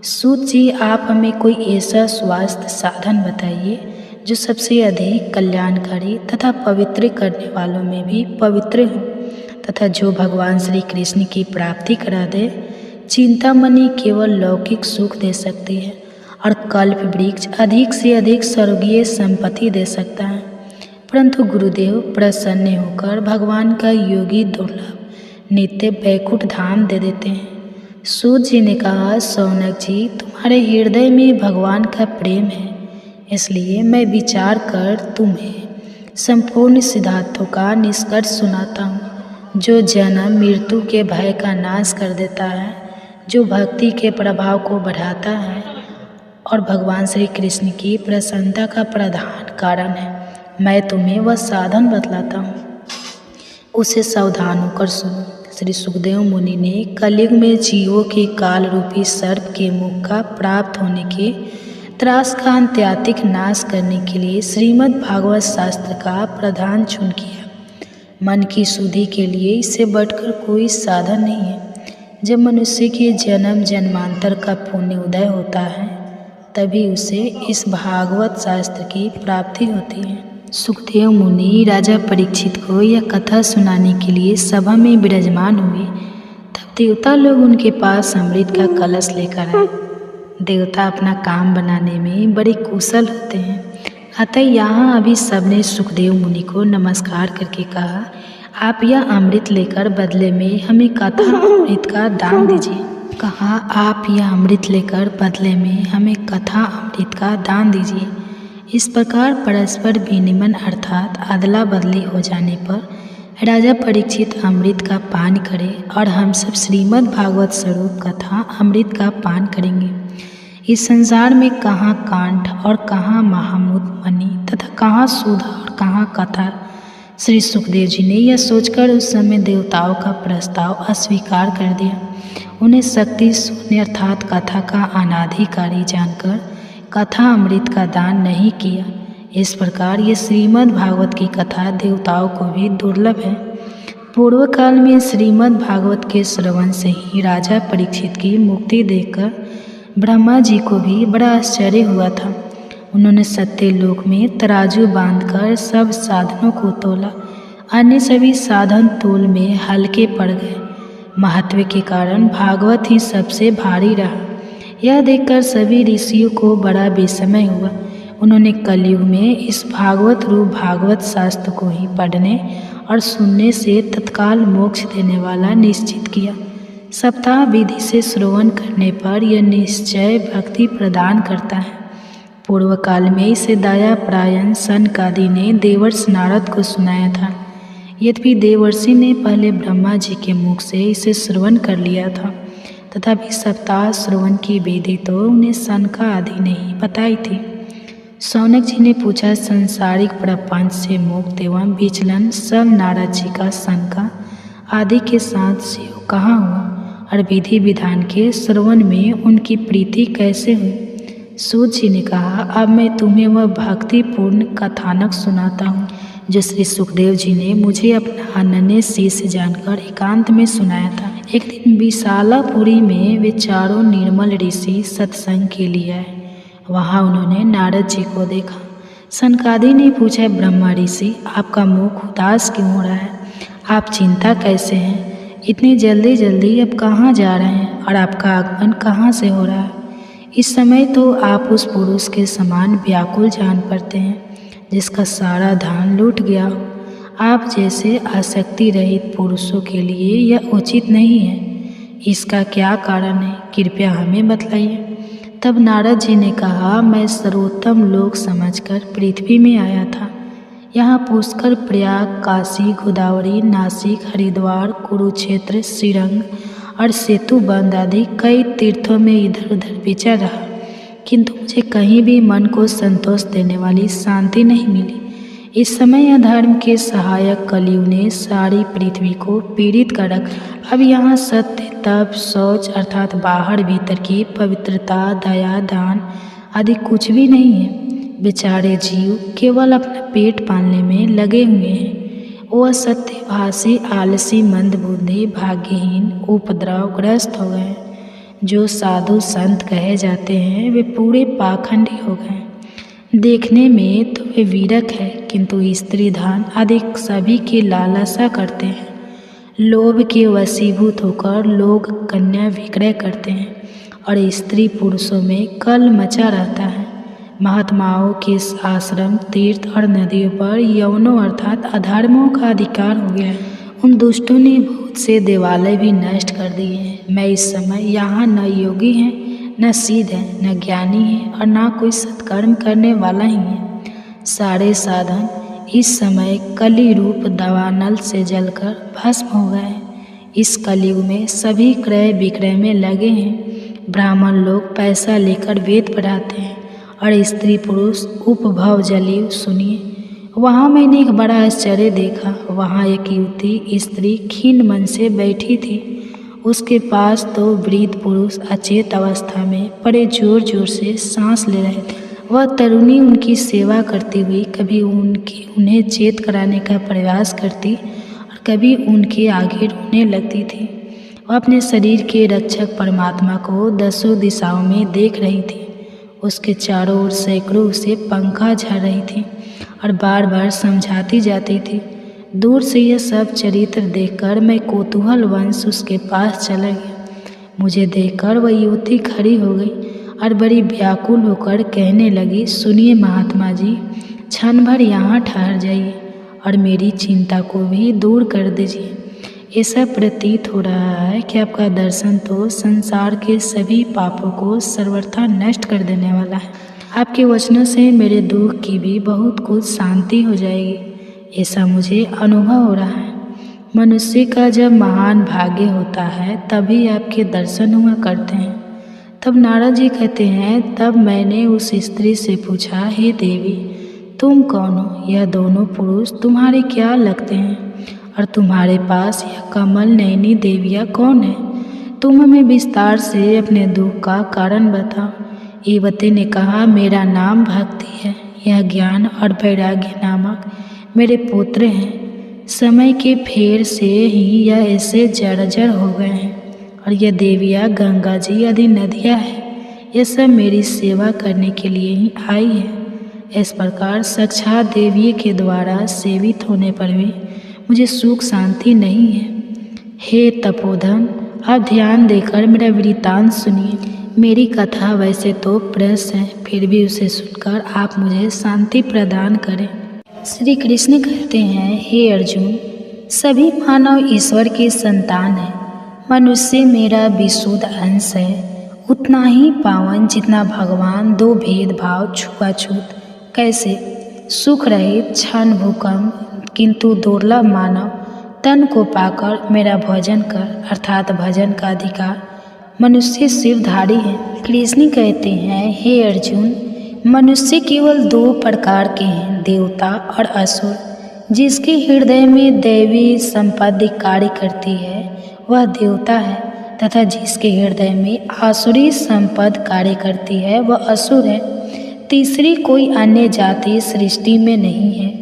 सूत जी, आप हमें कोई ऐसा स्वास्थ्य साधन बताइए जो सबसे अधिक कल्याणकारी तथा पवित्र करने वालों में भी पवित्र हो तथा जो भगवान श्री कृष्ण की प्राप्ति करा दे। चिंतामणि केवल लौकिक सुख दे सकती है और कल्प वृक्ष अधिक से अधिक स्वर्गीय संपत्ति दे सकता है, परंतु गुरुदेव प्रसन्न होकर भगवान का योगी दुर्लभ नित्य वैकुंठ धाम दे देते हैं। सूत जी ने कहा, शौनक जी, तुम्हारे हृदय में भगवान का प्रेम है, इसलिए मैं विचार कर तुम्हें संपूर्ण सिद्धांतों का निष्कर्ष सुनाता हूँ, जो जन्म मृत्यु के भय का नाश कर देता है, जो भक्ति के प्रभाव को बढ़ाता है और भगवान श्री कृष्ण की प्रसन्नता का प्रधान कारण है। मैं तुम्हें वह साधन बतलाता हूँ, उसे सावधान होकर सुनो। श्री सुखदेव मुनि ने कलयुग में जीवों के काल रूपी सर्प के मुख का प्राप्त होने के त्रास का अंत्यातिक नाश करने के लिए श्रीमद् भागवत शास्त्र का प्रधान चुन किया। मन की शुद्धि के लिए इससे बढ़कर कोई साधन नहीं है। जब मनुष्य के जन्म जन्मांतर का पुण्य उदय होता है, तभी उसे इस भागवत शास्त्र की प्राप्ति होती है। सुखदेव मुनि राजा परीक्षित को यह कथा सुनाने के लिए सभा में विराजमान हुए। तब देवता लोग उनके पास अमृत का कलश लेकर आए। देवता अपना काम बनाने में बड़े कुशल होते हैं, अतः यहाँ अभी सबने सुखदेव मुनि को नमस्कार करके कहा, आप यह अमृत लेकर बदले में हमें कथा अमृत का दान दीजिए। कहा, आप यह अमृत लेकर बदले में हमें कथा अमृत का दान दीजिए। इस प्रकार परस्पर विनिमय अर्थात अदला बदली हो जाने पर राजा परीक्षित अमृत का पान करें और हम सब श्रीमद् भागवत स्वरूप कथा अमृत का पान करेंगे। इस संसार में कहाँ कांठ और कहाँ महामूत मणि तथा कहाँ सुधा और कहाँ कथा। श्री सुखदेव जी ने यह सोचकर उस समय देवताओं का प्रस्ताव अस्वीकार कर दिया। उन्हें शक्ति शून्य अर्थात कथा का अनाधिकारी जानकर कथा अमृत का दान नहीं किया। इस प्रकार ये श्रीमद् भागवत की कथा देवताओं को भी दुर्लभ है। पूर्व काल में श्रीमद् भागवत के श्रवण से ही राजा परीक्षित की मुक्ति देखकर ब्रह्मा जी को भी बड़ा आश्चर्य हुआ था। उन्होंने सत्यलोक में तराजू बांधकर सब साधनों को तोला। अन्य सभी साधन तोल में हल्के पड़ गए। महत्व के कारण भागवत ही सबसे भारी रहा। यह देखकर सभी ऋषियों को बड़ा विस्मय हुआ। उन्होंने कलयुग में इस भागवत रूप भागवत शास्त्र को ही पढ़ने और सुनने से तत्काल मोक्ष देने वाला निश्चित किया। सप्ताह विधि से श्रवण करने पर यह निश्चय भक्ति प्रदान करता है। पूर्व काल में इसे दयापरायण सनकादि ने देवर्षि नारद को सुनाया था। यद्यपि देवर्षि ने पहले ब्रह्मा जी के मुख से इसे श्रवण कर लिया था, तथापि सप्ताह श्रवण की विधि तो उन्हें सनका आदि ने ही बताई थी। शौनक जी ने पूछा, संसारिक प्रपंच से मुक्त एवं विचलन सब नारद जी का सनका आदि के साथ शिव कहाँ हुआ और विधि विधान के श्रवण में उनकी प्रीति कैसे हुई? सूत जी ने कहा, अब मैं तुम्हें वह भक्तिपूर्ण कथानक सुनाता हूँ जो श्री सुखदेव जी ने मुझे अपना अनन्य शिष्य जानकर एकांत में सुनाया था। एक दिन विशालापुरी में वे चारों निर्मल ऋषि सत्संग के लिए आए। वहाँ उन्होंने नारद जी को देखा। सनकादि ने पूछा, ब्रह्मा ऋषि, आपका मुख उदास क्यों हो रहा है? आप चिंता कैसे हैं? इतनी जल्दी जल्दी अब कहाँ जा रहे हैं और आपका आगमन कहाँ से हो रहा है? इस समय तो आप उस पुरुष के समान व्याकुल जान पड़ते हैं जिसका सारा धन लूट गया हो। आप जैसे आसक्ति रहित पुरुषों के लिए यह उचित नहीं है। इसका क्या कारण है? कृपया हमें बतलाइए। तब नारद जी ने कहा, मैं सर्वोत्तम लोक समझकर पृथ्वी में आया था। यहाँ पुष्कर, प्रयाग, काशी, गोदावरी, नासिक, हरिद्वार, कुरुक्षेत्र, श्रीरंग और सेतुबंध आदि कई तीर्थों में इधर उधर विचर रहा, किंतु मुझे कहीं भी मन को संतोष देने वाली शांति नहीं मिली। इस समय अधर्म के सहायक कलयुग ने सारी पृथ्वी को पीड़ित कर रखा। अब यहाँ सत्य, तप, शौच अर्थात बाहर भीतर की पवित्रता, दया, दान आदि कुछ भी नहीं है। बेचारे जीव केवल अपना पेट पालने में लगे हुए हैं। वह सत्यभाषी, आलसी, मंदबुद्धि, भाग्यहीन, उपद्रवग्रस्त हो गए। जो साधु संत कहे जाते हैं वे पूरे पाखंडी हो गए। देखने में तो वे वीरक है, किंतु स्त्री धन आदि सभी की लालसा करते हैं। लोभ के वशीभूत होकर लोग कन्या विक्रय करते हैं और स्त्री पुरुषों में कल मचा रहता है। महात्माओं के आश्रम, तीर्थ और नदियों पर यौनों अर्थात अधर्मों का अधिकार हो गया है। उन दुष्टों ने बहुत से देवालय भी नष्ट कर दिए हैं। मैं इस समय यहाँ न योगी हैं, न सिद्ध है, न ज्ञानी है और न कोई सत्कर्म करने वाला ही है। सारे साधन इस समय कली रूप दावानल से जलकर भस्म हो गए। इस कलयुग में सभी क्रय विक्रय में लगे हैं। ब्राह्मण लोग पैसा लेकर वेद पढ़ाते हैं और स्त्री पुरुष उपभव जलीय। सुनिए, वहाँ मैंने एक बड़ा आश्चर्य देखा। वहाँ एक युवती स्त्री खीन मन से बैठी थी। उसके पास दो वृद्ध पुरुष अचेत अवस्था में बड़े जोर जोर से सांस ले रहे थे। वह तरुणी उनकी सेवा करती हुई कभी उन्हें चेत कराने का प्रयास करती और कभी उनके आगे रोने लगती थी। वह अपने शरीर के रक्षक परमात्मा को दसों दिशाओं में देख रही थी। उसके चारों ओर सैकड़ों उसे पंखा झड़ रही थी और बार बार समझाती जाती थी। दूर से यह सब चरित्र देखकर मैं कौतूहलवश उसके पास चला गया। मुझे देखकर वह युवती खड़ी हो गई और बड़ी व्याकुल होकर कहने लगी, सुनिए महात्मा जी, क्षण भर यहाँ ठहर जाइए और मेरी चिंता को भी दूर कर दीजिए। ऐसा प्रतीत हो रहा है कि आपका दर्शन तो संसार के सभी पापों को सर्वथा नष्ट कर देने वाला है। आपके वचनों से मेरे दुख की भी बहुत कुछ शांति हो जाएगी, ऐसा मुझे अनुभव हो रहा है। मनुष्य का जब महान भाग्य होता है तभी आपके दर्शन हुआ करते हैं। तब नारद जी कहते हैं, तब मैंने उस स्त्री से पूछा, हे देवी, तुम कौन हो? यह दोनों पुरुष तुम्हारे क्या लगते हैं और तुम्हारे पास यह कमल नयनी देवियाँ कौन है? तुम हमें विस्तार से अपने दुख का कारण बताओ। युवती ने कहा, मेरा नाम भक्ति है। यह ज्ञान और वैराग्य नामक मेरे पुत्र हैं। समय के फेर से ही यह ऐसे जर्जर हो गए हैं और ये देवियाँ, गंगा जी आदि नदियाँ हैं, ये सब मेरी सेवा करने के लिए ही आई है। इस प्रकार साक्षात देवी के द्वारा सेवित होने पर भी मुझे सुख शांति नहीं है। हे तपोधन, आप ध्यान देकर मेरा वृत्तांत सुनिए। मेरी कथा वैसे तो प्रस है, फिर भी उसे सुनकर आप मुझे शांति प्रदान करें। श्री कृष्ण कहते हैं, हे अर्जुन, सभी मानव ईश्वर की संतान हैं। मनुष्य मेरा विशुद्ध अंश है, उतना ही पावन जितना भगवान। दो भेदभाव, छुआछूत, कैसे सुख रहित क्षण भूकंप, किंतु दुर्लभ मानव तन को पाकर मेरा भजन कर, अर्थात भजन का अधिकार मनुष्य सिरधारी है। कृष्ण कहते हैं, हे अर्जुन, मनुष्य केवल दो प्रकार के हैं, देवता और असुर। जिसके हृदय में दैवी संपत्ति कार्य करती है वह देवता है, तथा जिसके हृदय में आसुरी संपद कार्य करती है वह असुर है। तीसरी कोई अन्य जाति सृष्टि में नहीं है।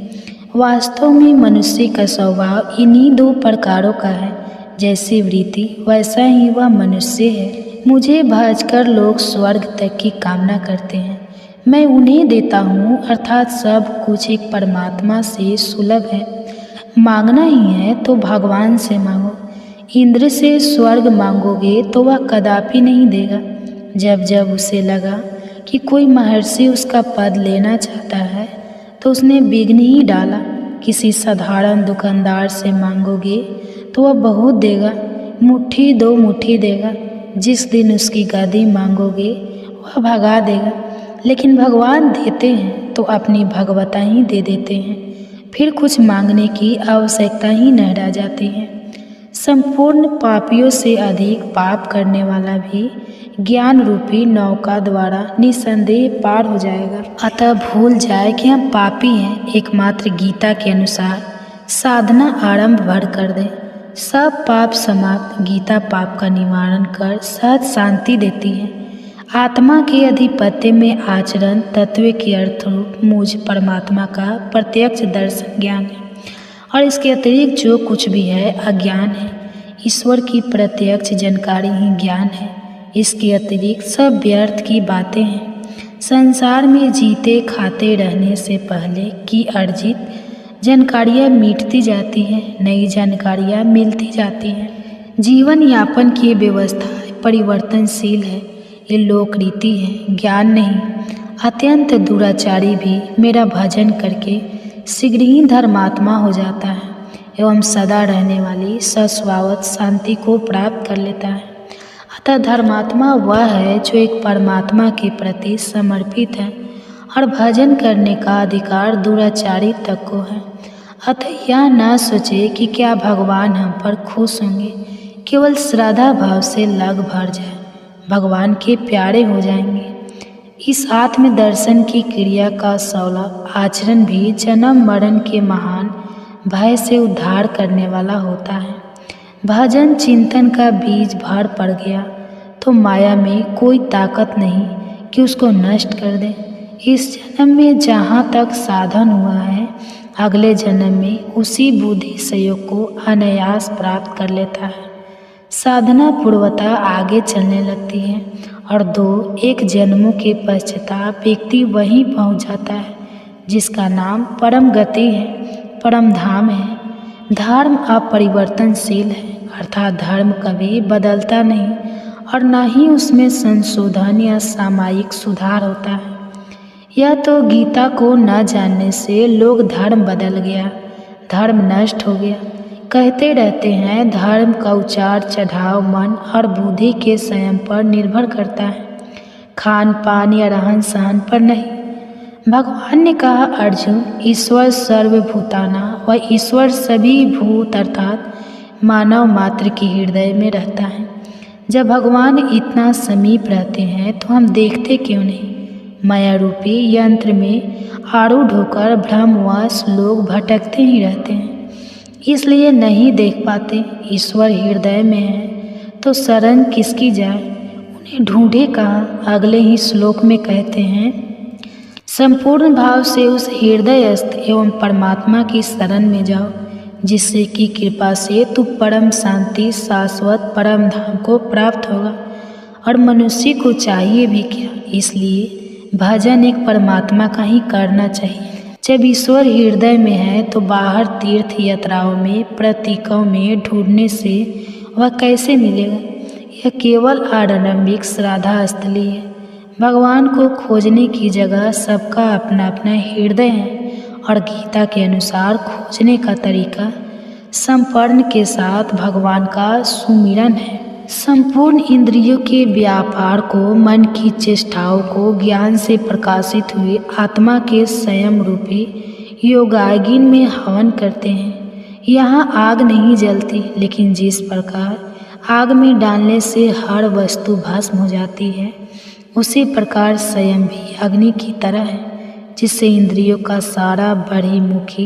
वास्तव में मनुष्य का स्वभाव इन्हीं दो प्रकारों का है। जैसी वृत्ति वैसा ही वह मनुष्य है। मुझे भजकर लोग स्वर्ग तक की कामना करते हैं, मैं उन्हें देता हूँ, अर्थात सब कुछ एक परमात्मा से सुलभ है। मांगना ही है तो भगवान से मांगो। इंद्र से स्वर्ग मांगोगे तो वह कदापि नहीं देगा। जब जब उसे लगा कि कोई महर्षि उसका पद लेना चाहता है तो उसने विघ्न ही डाला। किसी साधारण दुकानदार से मांगोगे तो वह बहुत देगा, मुट्ठी दो मुट्ठी देगा। जिस दिन उसकी गद्दी मांगोगे वह भगा देगा। लेकिन भगवान देते हैं तो अपनी भगवता ही दे देते हैं, फिर कुछ मांगने की आवश्यकता ही न रह जाती है। संपूर्ण पापियों से अधिक पाप करने वाला भी ज्ञान रूपी नौका द्वारा निसंदेह पार हो जाएगा। अतः भूल जाए कि हम पापी हैं, एकमात्र गीता के अनुसार साधना आरंभ भर कर दे। सब पाप समाप्त, गीता पाप का निवारण कर सहज शांति देती है। आत्मा के अधिपत्य में आचरण तत्व के अर्थ रूप मुझ परमात्मा का प्रत्यक्ष दर्शन ज्ञान है, और इसके अतिरिक्त जो कुछ भी है अज्ञान है। ईश्वर की प्रत्यक्ष जानकारी ही ज्ञान है, इसके अतिरिक्त सब व्यर्थ की बातें हैं। संसार में जीते खाते रहने से पहले की अर्जित जानकारियाँ मिटती जाती हैं, नई जानकारियाँ मिलती जाती हैं। जीवन यापन की व्यवस्था परिवर्तनशील है, ये लोक रीति है, ज्ञान नहीं। अत्यंत दुराचारी भी मेरा भजन करके शीघ्र ही धर्मात्मा हो जाता है एवं सदा रहने वाली सस्वावत शांति को प्राप्त कर लेता है। अतः धर्मात्मा वह है जो एक परमात्मा के प्रति समर्पित है, और भजन करने का अधिकार दुराचारी तक को है। अतः यह न सोचे कि क्या भगवान हम पर खुश होंगे। केवल श्रद्धा भाव से लग भर जाए, भगवान के प्यारे हो जाएंगे। इस आत्म दर्शन की क्रिया का सौला आचरण भी जन्म मरण के महान भय से उद्धार करने वाला होता है। भजन चिंतन का बीज भर पड़ गया तो माया में कोई ताकत नहीं कि उसको नष्ट कर दे। इस जन्म में जहाँ तक साधन हुआ है, अगले जन्म में उसी बुद्धि सहयोग को अनायास प्राप्त कर लेता है। साधना पूर्वता आगे चलने लगती है और दो एक जन्मों के पश्चाताप व्यक्ति वहीं पहुंच जाता है जिसका नाम परम गति है, परम धाम है। धर्म अपरिवर्तनशील है, अर्थात धर्म कभी बदलता नहीं और न ही उसमें संशोधन या सामयिक सुधार होता है। यह तो गीता को न जानने से लोग धर्म बदल गया, धर्म नष्ट हो गया कहते रहते हैं। धर्म का उतार चढ़ाव मन और बुद्धि के संयम पर निर्भर करता है, खान पान या रहन सहन पर नहीं। भगवान ने कहा, अर्जुन, ईश्वर सर्वभूताना व ईश्वर सभी भूत अर्थात मानव मात्र के हृदय में रहता है। जब भगवान इतना समीप रहते हैं तो हम देखते क्यों नहीं। माया रूपी यंत्र में आरूढ़ होकर भ्रमवश लोग भटकते ही रहते हैं, इसलिए नहीं देख पाते। ईश्वर हृदय में है तो शरण किसकी जाए, उन्हें ढूंढे कहाँ। अगले ही श्लोक में कहते हैं, संपूर्ण भाव से उस हृदयस्थ एवं परमात्मा की शरण में जाओ, जिससे कि कृपा से तू परम शांति शाश्वत परम धाम को प्राप्त होगा। और मनुष्य को चाहिए भी क्या, इसलिए भजन एक परमात्मा का ही करना चाहिए। जब ईश्वर हृदय में है तो बाहर तीर्थ यात्राओं में प्रतीकों में ढूंढने से वह कैसे मिलेगा। यह केवल आडंबिक श्राद्धा स्थली है। भगवान को खोजने की जगह सबका अपना अपना हृदय है और गीता के अनुसार खोजने का तरीका समर्पण के साथ भगवान का सुमिरन है। संपूर्ण इंद्रियों के व्यापार को, मन की चेष्टाओं को ज्ञान से प्रकाशित हुए आत्मा के संयम रूपी योगाग्नि में हवन करते हैं। यहाँ आग नहीं जलती, लेकिन जिस प्रकार आग में डालने से हर वस्तु भस्म हो जाती है, उसी प्रकार संयम भी अग्नि की तरह है, जिससे इंद्रियों का सारा बहिर्मुखी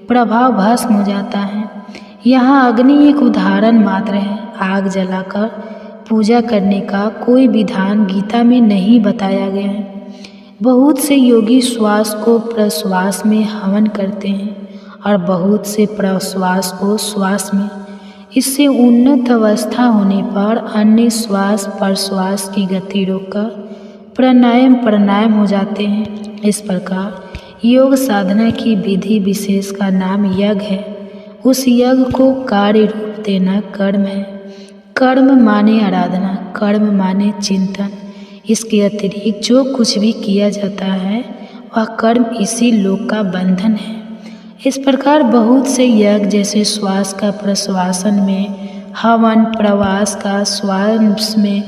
प्रभाव भस्म हो जाता है। यहाँ अग्नि एक उदाहरण मात्र है। आग जलाकर पूजा करने का कोई विधान गीता में नहीं बताया गया है। बहुत से योगी श्वास को प्रश्वास में हवन करते हैं और बहुत से प्रश्वास को श्वास में। इससे उन्नत अवस्था होने पर अन्य श्वास प्रश्वास की गति रोककर प्राणायाम हो जाते हैं। इस प्रकार योग साधना की विधि विशेष का नाम यज्ञ है। उस यज्ञ को कार्य रूप देना कर्म है। कर्म माने आराधना, कर्म माने चिंतन। इसके अतिरिक्त जो कुछ भी किया जाता है वह कर्म इसी लोक का बंधन है। इस प्रकार बहुत से यज्ञ जैसे श्वास का प्रश्वासन में हवन, प्रवास का श्वास में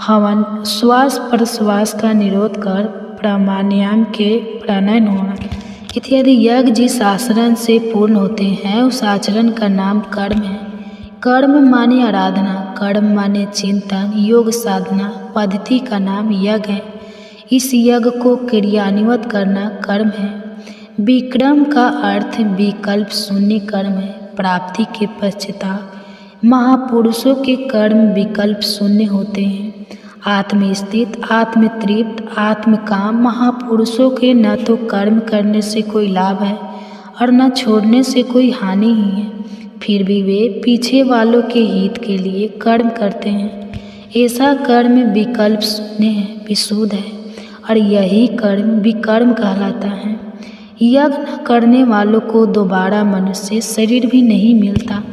हवन, श्वास प्रश्वास का निरोध कर प्राणायाम के प्राणायाम होना इत्यादि यज्ञ जिस आचरण से पूर्ण होते हैं उस आचरण का नाम कर्म है। कर्म माने आराधना, कर्म माने चिंतन, योग साधना पद्धति का नाम यज्ञ है। इस यज्ञ को क्रियान्वित करना कर्म है। विक्रम का अर्थ विकल्प शून्य कर्म है। प्राप्ति के पश्चात महापुरुषों के कर्म विकल्प शून्य होते हैं। आत्मस्थित, आत्मतृप्त, आत्मकाम महापुरुषों के न तो कर्म करने से कोई लाभ है और न छोड़ने से कोई हानि ही है, फिर भी वे पीछे वालों के हित के लिए कर्म करते हैं। ऐसा कर्म विकल्प शून्य है, विशुद्ध है और यही कर्म विकर्म कहलाता है। यज्ञ करने वालों को दोबारा मनुष्य शरीर भी नहीं मिलता,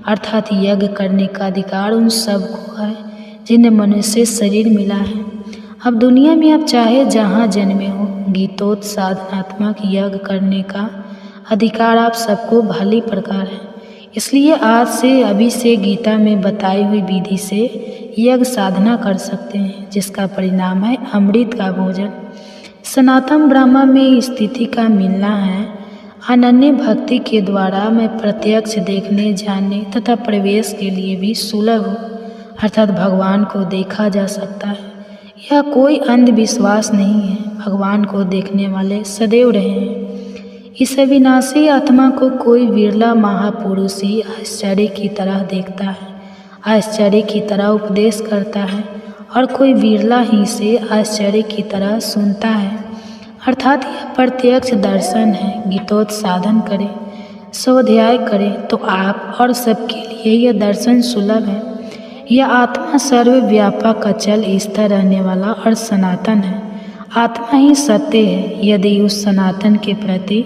अर्थात यज्ञ करने का अधिकार उन सबको है जिन्हें मनुष्य शरीर मिला है। अब दुनिया में आप चाहे जहाँ जन्मे हो, गीतोक्त साधनात्मक यज्ञ करने का अधिकार आप सबको भली प्रकार है। इसलिए आज से अभी से गीता में बताई हुई विधि से यज्ञ साधना कर सकते हैं, जिसका परिणाम है अमृत का भोजन। सनातन ब्रह्म में स्थिति का मिलना है। अनन्य भक्ति के द्वारा मैं प्रत्यक्ष देखने, जानने तथा प्रवेश के लिए भी सुलभ हूँ, अर्थात भगवान को देखा जा सकता है। यह कोई अंधविश्वास नहीं है। भगवान को देखने वाले सदैव रहे हैं। इस अविनाशी आत्मा को कोई विरला महापुरुष ही आश्चर्य की तरह देखता है, आश्चर्य की तरह उपदेश करता है और कोई विरला ही से आश्चर्य की तरह सुनता है, अर्थात यह प्रत्यक्ष दर्शन है। गीतोक्त साधन करें, स्वाध्याय करें तो आप और सबके लिए यह दर्शन सुलभ है। यह आत्मा सर्वव्यापक, अचल, स्थिर रहने वाला और सनातन है। आत्मा ही सत्य है। यदि उस सनातन के प्रति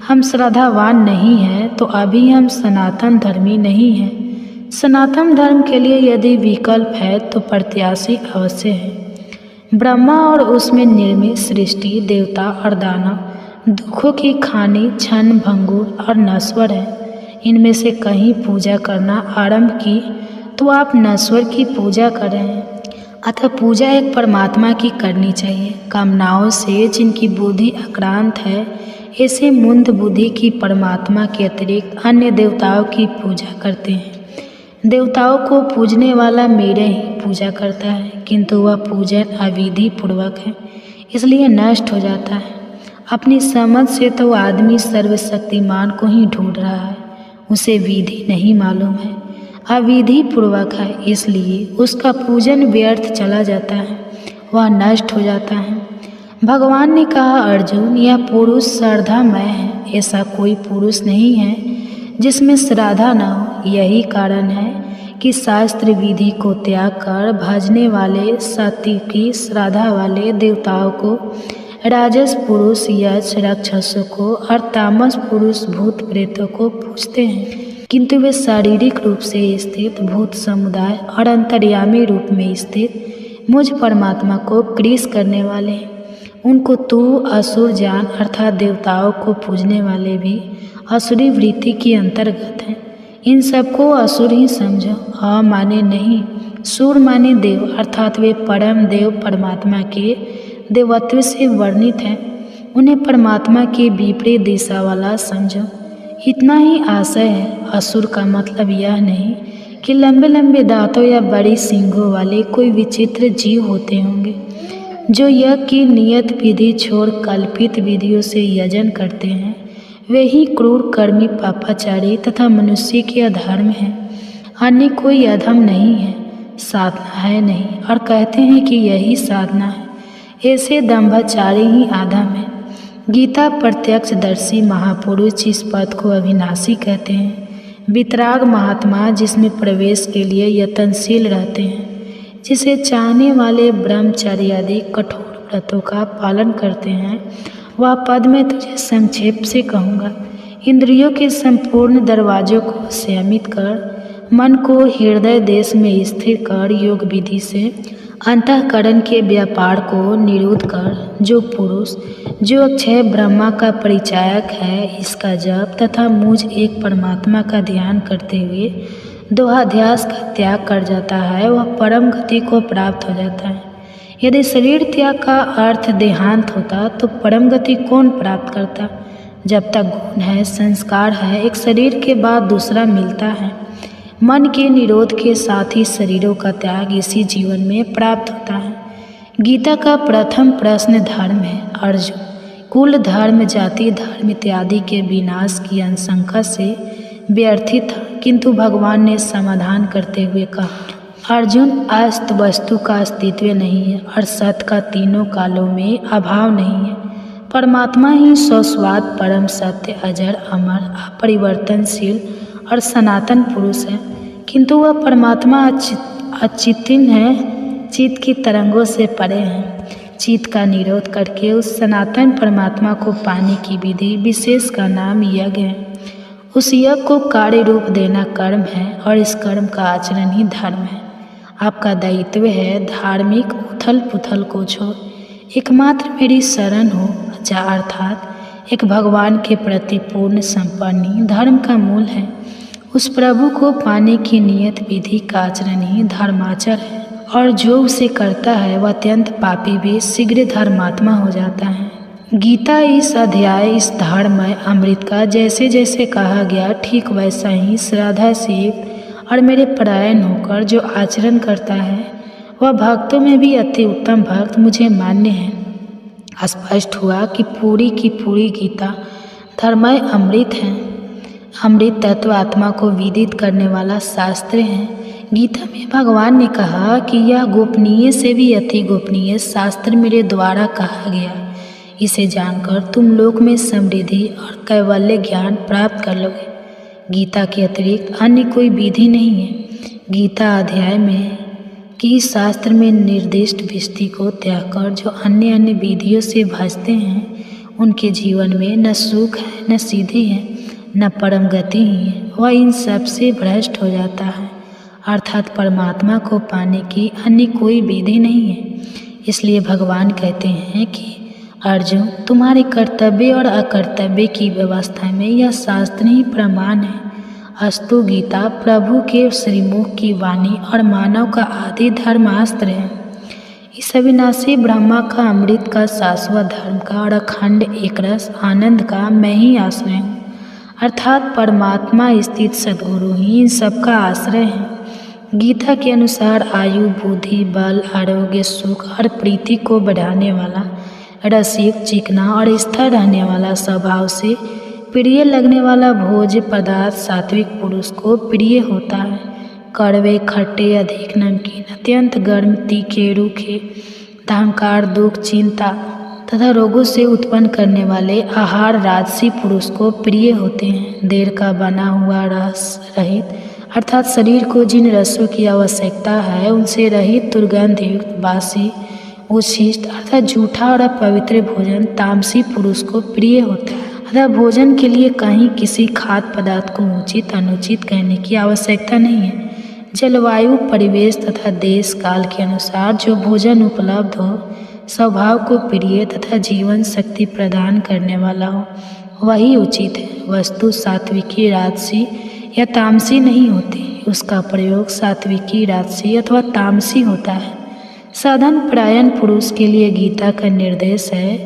हम श्रद्धावान नहीं हैं तो अभी हम सनातन धर्मी नहीं हैं। सनातन धर्म के लिए यदि विकल्प है तो प्रत्याशी अवश्य है। ब्रह्मा और उसमें निर्मित सृष्टि, देवता और दानव दुखों की खानी, क्षण भंगुर और नश्वर है। इनमें से कहीं पूजा करना आरंभ की तो आप नश्वर की पूजा कर रहे हैं। अतः पूजा एक परमात्मा की करनी चाहिए। कामनाओं से जिनकी बुद्धि आक्रांत है, ऐसे मंद बुद्धि की परमात्मा के अतिरिक्त अन्य देवताओं की पूजा करते हैं। देवताओं को पूजने वाला मेरे ही पूजा करता है, किंतु वह पूजन अविधि पूर्वक है, इसलिए नष्ट हो जाता है। अपनी समझ से तो आदमी सर्वशक्तिमान को ही ढूंढ रहा है, उसे विधि नहीं मालूम है, अविधि पूर्वक है, इसलिए उसका पूजन व्यर्थ चला जाता है, वह नष्ट हो जाता है। भगवान ने कहा, अर्जुन, यह पुरुष श्रद्धामय है। ऐसा कोई पुरुष नहीं है जिसमें श्रद्धा न हो। यही कारण है कि शास्त्र विधि को त्याग कर भजने वाले सात्विकी श्रद्धा वाले देवताओं को, राजस पुरुष यक्ष राक्षसों को और तामस पुरुष भूत प्रेतों को पूजते हैं। किंतु वे शारीरिक रूप से स्थित भूत समुदाय और अंतर्यामी रूप में स्थित मुझ परमात्मा को क्रीस करने वाले हैं। उनको तू असुर जान, अर्थात देवताओं को पूजने वाले भी असुरी वृत्ति के अंतर्गत हैं। इन सबको असुर ही समझो। अ माने नहीं, सुर माने देव, अर्थात वे परम देव परमात्मा के देवत्व से वर्णित हैं। उन्हें परमात्मा के विपरीत दिशा वाला समझो। इतना ही आशय है। असुर का मतलब यह नहीं कि लंबे लंबे दांतों या बड़ी सींगों वाले कोई विचित्र जीव होते होंगे जो यज्ञ की नियत विधि छोड़ कल्पित विधियों से यजन करते हैं। वे ही क्रूर कर्मी पापाचारी तथा मनुष्य के अधर्म हैं। अन्य कोई अधम नहीं है, साधना है नहीं, और कहते हैं कि यही साधना है। ऐसे दंभाचारी ही आधम है। गीता प्रत्यक्षदर्शी महापुरुष इस पद को अविनाशी कहते हैं। वितराग महात्मा जिसमें प्रवेश के लिए यत्नशील रहते हैं, जिसे चाहने वाले ब्रह्मचर्य आदि कठोर व्रतों का पालन करते हैं, वह पद मैं तुझे संक्षेप से कहूँगा। इंद्रियों के संपूर्ण दरवाजों को संयमित कर, मन को हृदय देश में स्थिर कर, योग विधि से अंतःकरण के व्यापार को निरुद्ध कर, जो पुरुष जो अक्षय ब्रह्मा का परिचायक है, इसका जप तथा मुझ एक परमात्मा का ध्यान करते हुए दोहाध्यास का त्याग कर जाता है, वह परम गति को प्राप्त हो जाता है। यदि शरीर त्याग का अर्थ देहांत होता तो परम गति कौन प्राप्त करता? जब तक गुण है, संस्कार है, एक शरीर के बाद दूसरा मिलता है। मन के निरोध के साथ ही शरीरों का त्याग इसी जीवन में प्राप्त होता है। गीता का प्रथम प्रश्न धर्म है। अर्जुन, कुल धर्म, जाति धर्म इत्यादि के विनाश की आशंका से व्यर्थित था, किंतु भगवान ने समाधान करते हुए कहा, अर्जुन, अस्त वस्तु का अस्तित्व नहीं है और सत का तीनों कालों में अभाव नहीं है। परमात्मा ही स्वस्वाद परम सत्य, अजर, अमर, अपरिवर्तनशील और सनातन पुरुष है। किंतु वह परमात्मा अचिंत्य है, चित्त की तरंगों से परे हैं। चित्त का निरोध करके उस सनातन परमात्मा को पाने की विधि विशेष का नाम यज्ञ है। उस यज्ञ को कार्य रूप देना कर्म है और इस कर्म का आचरण ही धर्म है। आपका दायित्व है धार्मिक उथल पुथल को छोड़ एकमात्र मेरी शरण हो जा, अर्थात एक भगवान के प्रति पूर्ण संपन्न ही धर्म का मूल है। उस प्रभु को पाने की नियत विधि का आचरण ही धर्माचर है, और जो उसे करता है वह अत्यंत पापी भी शीघ्र धर्मात्मा हो जाता है। गीता इस अध्याय, इस धर्ममय अमृत का जैसे जैसे कहा गया, ठीक वैसा ही श्रद्धा से युक्त और मेरे परायण होकर जो आचरण करता है, वह भक्तों में भी अति उत्तम भक्त मुझे मान्य है। स्पष्ट हुआ कि पूरी की पूरी गीता धर्ममय अमृत है। अमृत तत्व आत्मा को विदित करने वाला शास्त्र है। गीता में भगवान ने कहा कि यह गोपनीय से भी अति गोपनीय शास्त्र मेरे द्वारा कहा गया। इसे जानकर तुम लोक में समृद्धि और कैवल्य ज्ञान प्राप्त कर लोगे। गीता के अतिरिक्त अन्य कोई विधि नहीं है। गीता अध्याय में कि शास्त्र में निर्दिष्ट विष्टि को त्याग कर जो अन्य अन्य विधियों से भजते हैं, उनके जीवन में न सुख है, न सिद्धि है, न परम गति ही है। वह इन सब से भ्रष्ट हो जाता है, अर्थात परमात्मा को पाने की अन्य कोई विधि नहीं है। इसलिए भगवान कहते हैं कि अर्जुन, तुम्हारे कर्तव्य और अकर्तव्य की व्यवस्था में यह शास्त्र ही प्रमाण है। अस्तु गीता प्रभु के श्रीमुख की वाणी और मानव का आदि धर्मास्त्र है। इस अविनाशी ब्रह्मा का, अमृत का, शाश्वत धर्म का और अखंड एकरस आनंद का मैं ही आश्रय हूँ, अर्थात परमात्मा स्थित सद्गुरु ही इन सबका आश्रय है। गीता के अनुसार आयु, बुद्धि, बल, आरोग्य, सुख और प्रीति को बढ़ाने वाला, रसिक, चिकना और स्थिर रहने वाला, स्वभाव से प्रिय लगने वाला भोज्य पदार्थ सात्विक पुरुष को प्रिय होता है। कड़वे, खट्टे, अधिक नमकीन, अत्यंत गर्म, तीखे, रूखे, अहंकार, दुख, चिंता, तथा रोगों से उत्पन्न करने वाले आहार राजसी पुरुष को प्रिय होते हैं। देर का बना हुआ रस रहित अर्थात शरीर को जिन रसों की आवश्यकता है उनसे रहित दुर्गंध युक्त बासी उच्छिष्ट अर्थात जूठा और अपवित्र भोजन तामसी पुरुष को प्रिय होता है। अतः भोजन के लिए कहीं किसी खाद्य पदार्थ को उचित अनुचित कहने की आवश्यकता नहीं है। जलवायु परिवेश तथा देश काल के अनुसार जो भोजन उपलब्ध हो, स्वभाव को प्रिय तथा जीवन शक्ति प्रदान करने वाला हो, वही उचित है। वस्तु सात्विकी राजसी या तामसी नहीं होती, उसका प्रयोग सात्विकी राजसी अथवा तामसी होता है। साधन परायण पुरुष के लिए गीता का निर्देश है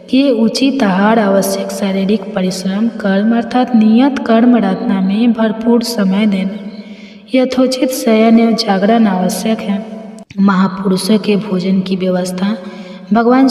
कि उचित आहार आवश्यक शारीरिक परिश्रम कर्म अर्थात नियत कर्म रचना में भरपूर समय देना, यथोचित शयन एवं जागरण आवश्यक है। महापुरुषों के भोजन की व्यवस्था भगवान